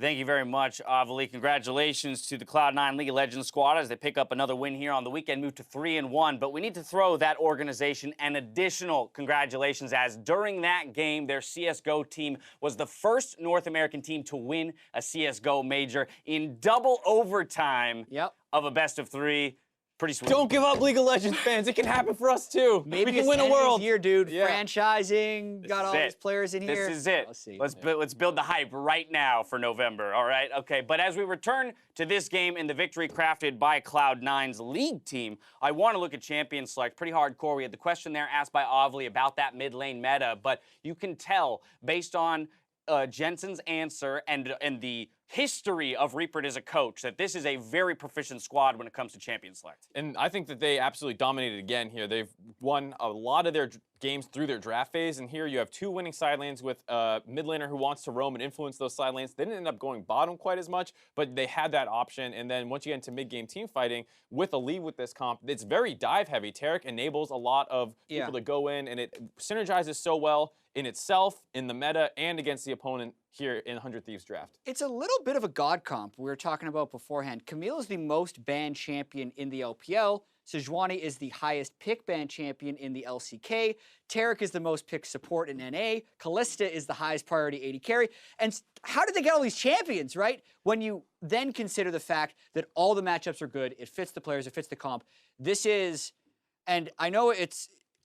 Thank you very much, Avali. Congratulations to the Cloud9 League of Legends squad as they pick up another win here on the weekend, move to 3-1. But we need to throw that organization an additional congratulations, as during that game, their CSGO team was the first North American team to win a CSGO major in double overtime of a best-of-3. Pretty sweet. Don't give up, League of Legends fans. It can happen for us too. Maybe we can win a world here, dude. Yeah. Franchising, got all these players in here. This is it. Let's build the hype right now for November, all right? Okay, but as we return to this game and the victory crafted by Cloud9's league team, I want to look at champion select. Pretty hardcore. We had the question there asked by Avli about that mid lane meta, but you can tell based on Jensen's answer and the history of Reaper as a coach that this is a very proficient squad when it comes to champion select. And I think that they absolutely dominated again here. They've won a lot of their games through their draft phase, and here you have 2 winning side lanes with a mid laner who wants to roam and influence those side lanes. They didn't end up going bottom quite as much, but they had that option. And then once you get into mid-game team fighting with a lead with this comp, it's very dive heavy. Taric enables a lot of people to go in, and it synergizes so well in itself, in the meta, and against the opponent here in 100 Thieves draft. It's a little bit of a god comp we were talking about beforehand. Camille is the most banned champion in the LPL. Sejuani is the highest pick ban champion in the LCK. Taric is the most picked support in NA. Kalista is the highest priority AD carry. And how did they get all these champions, right? When you then consider the fact that all the matchups are good, it fits the players, it fits the comp. This is, and I know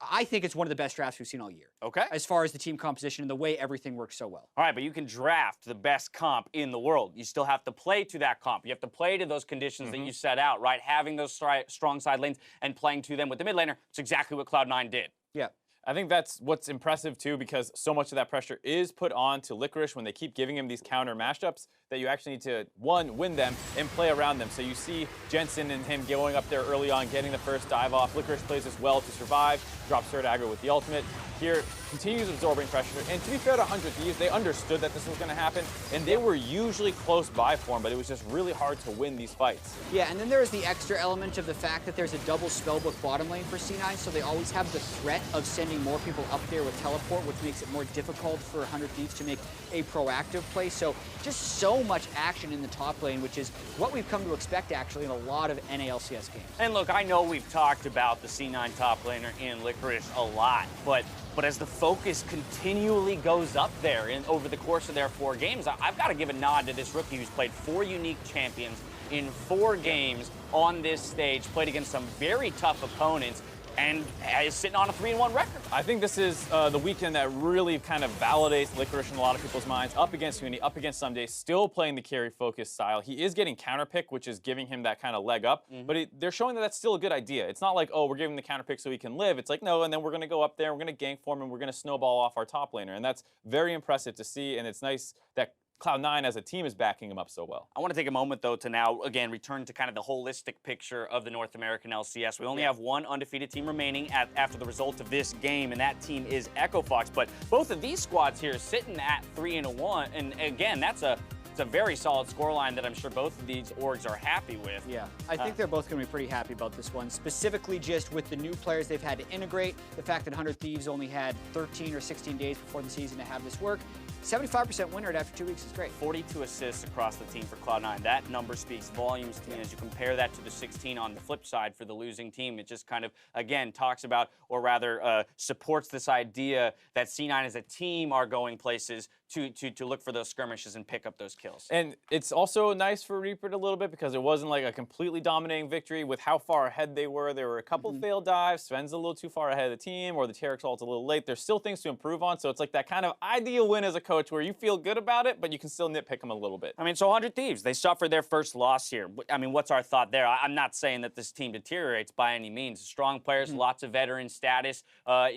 I think it's one of the best drafts we've seen all year. Okay. As far as the team composition and the way everything works so well. All right, but you can draft the best comp in the world. You still have to play to that comp. You have to play to those conditions that you set out, right? Having those strong side lanes and playing to them with the mid laner. It's exactly what Cloud9 did. Yeah. I think that's what's impressive too, because so much of that pressure is put on to Licorice when they keep giving him these counter mashups that you actually need to, one, win them and play around them. So you see Jensen and him going up there early on, getting the first dive off. Licorice plays this well to survive, drops third aggro with the ultimate. Here, continues absorbing pressure. And to be fair to 100 Thieves, they understood that this was going to happen, and they were usually close by for him, but it was just really hard to win these fights. Yeah, and then there is the extra element of the fact that there's a double Spellbook bottom lane for C9, so they always have the threat of sending more people up there with teleport, which makes it more difficult for 100 Thieves to make a proactive play. So just so much action in the top lane, which is what we've come to expect actually in a lot of NALCS games. And look, I know we've talked about the C9 top laner in Licorice a lot, but as the focus continually goes up there over the course of their 4 games, I've got to give a nod to this rookie who's played 4 unique champions in 4 games on this stage, played against some very tough opponents, and is sitting on a 3-1 record. I think this is the weekend that really kind of validates Licorice in a lot of people's minds. Up against Uni, up against Ssumday, still playing the carry-focused style. He is getting counterpick, which is giving him that kind of leg up, but they're showing that that's still a good idea. It's not like, oh, we're giving the counterpick so he can live. It's like, no, and then we're going to go up there, we're going to gank for him, and we're going to snowball off our top laner. And that's very impressive to see, and it's nice that Cloud9 as a team is backing him up so well. I want to take a moment, though, to now, again, return to kind of the holistic picture of the North American LCS. We only have one undefeated team remaining after the result of this game, and that team is Echo Fox. But both of these squads here sitting at 3-1, and again, it's a very solid scoreline that I'm sure both of these orgs are happy with. Yeah, I think they're both going to be pretty happy about this one, specifically just with the new players they've had to integrate, the fact that 100 Thieves only had 13 or 16 days before the season to have this work. 75% win rate after 2 weeks is great. 42 assists across the team for Cloud9. That number speaks volumes to me. As you compare that to the 16 on the flip side for the losing team, it just kind of, again, talks about, or rather supports this idea that C9 as a team are going places to look for those skirmishes and pick up those kills. And it's also nice for Reaper a little bit because it wasn't like a completely dominating victory with how far ahead they were. There were a couple failed dives. Sven's a little too far ahead of the team, or the Taric's ult's a little late. There's still things to improve on, so it's like that kind of ideal win as a coach where you feel good about it, but you can still nitpick them a little bit. I mean, so 100 Thieves, they suffered their first loss here. I mean, what's our thought there? I'm not saying that this team deteriorates by any means. Strong players, lots of veteran status,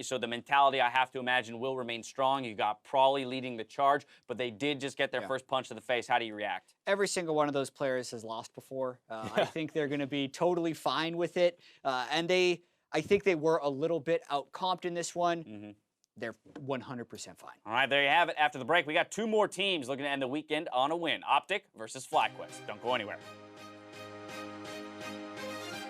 so the mentality, I have to imagine, will remain strong. You got Prawley leading the charge, but they did just get their first punch to the face. How do you react? Every single one of those players has lost before. I think they're going to be totally fine with it. And I think they were a little bit out-comped in this one. They're 100% fine. All right, there you have it. After the break, we got 2 more teams looking to end the weekend on a win. Optic versus FlyQuest. Don't go anywhere.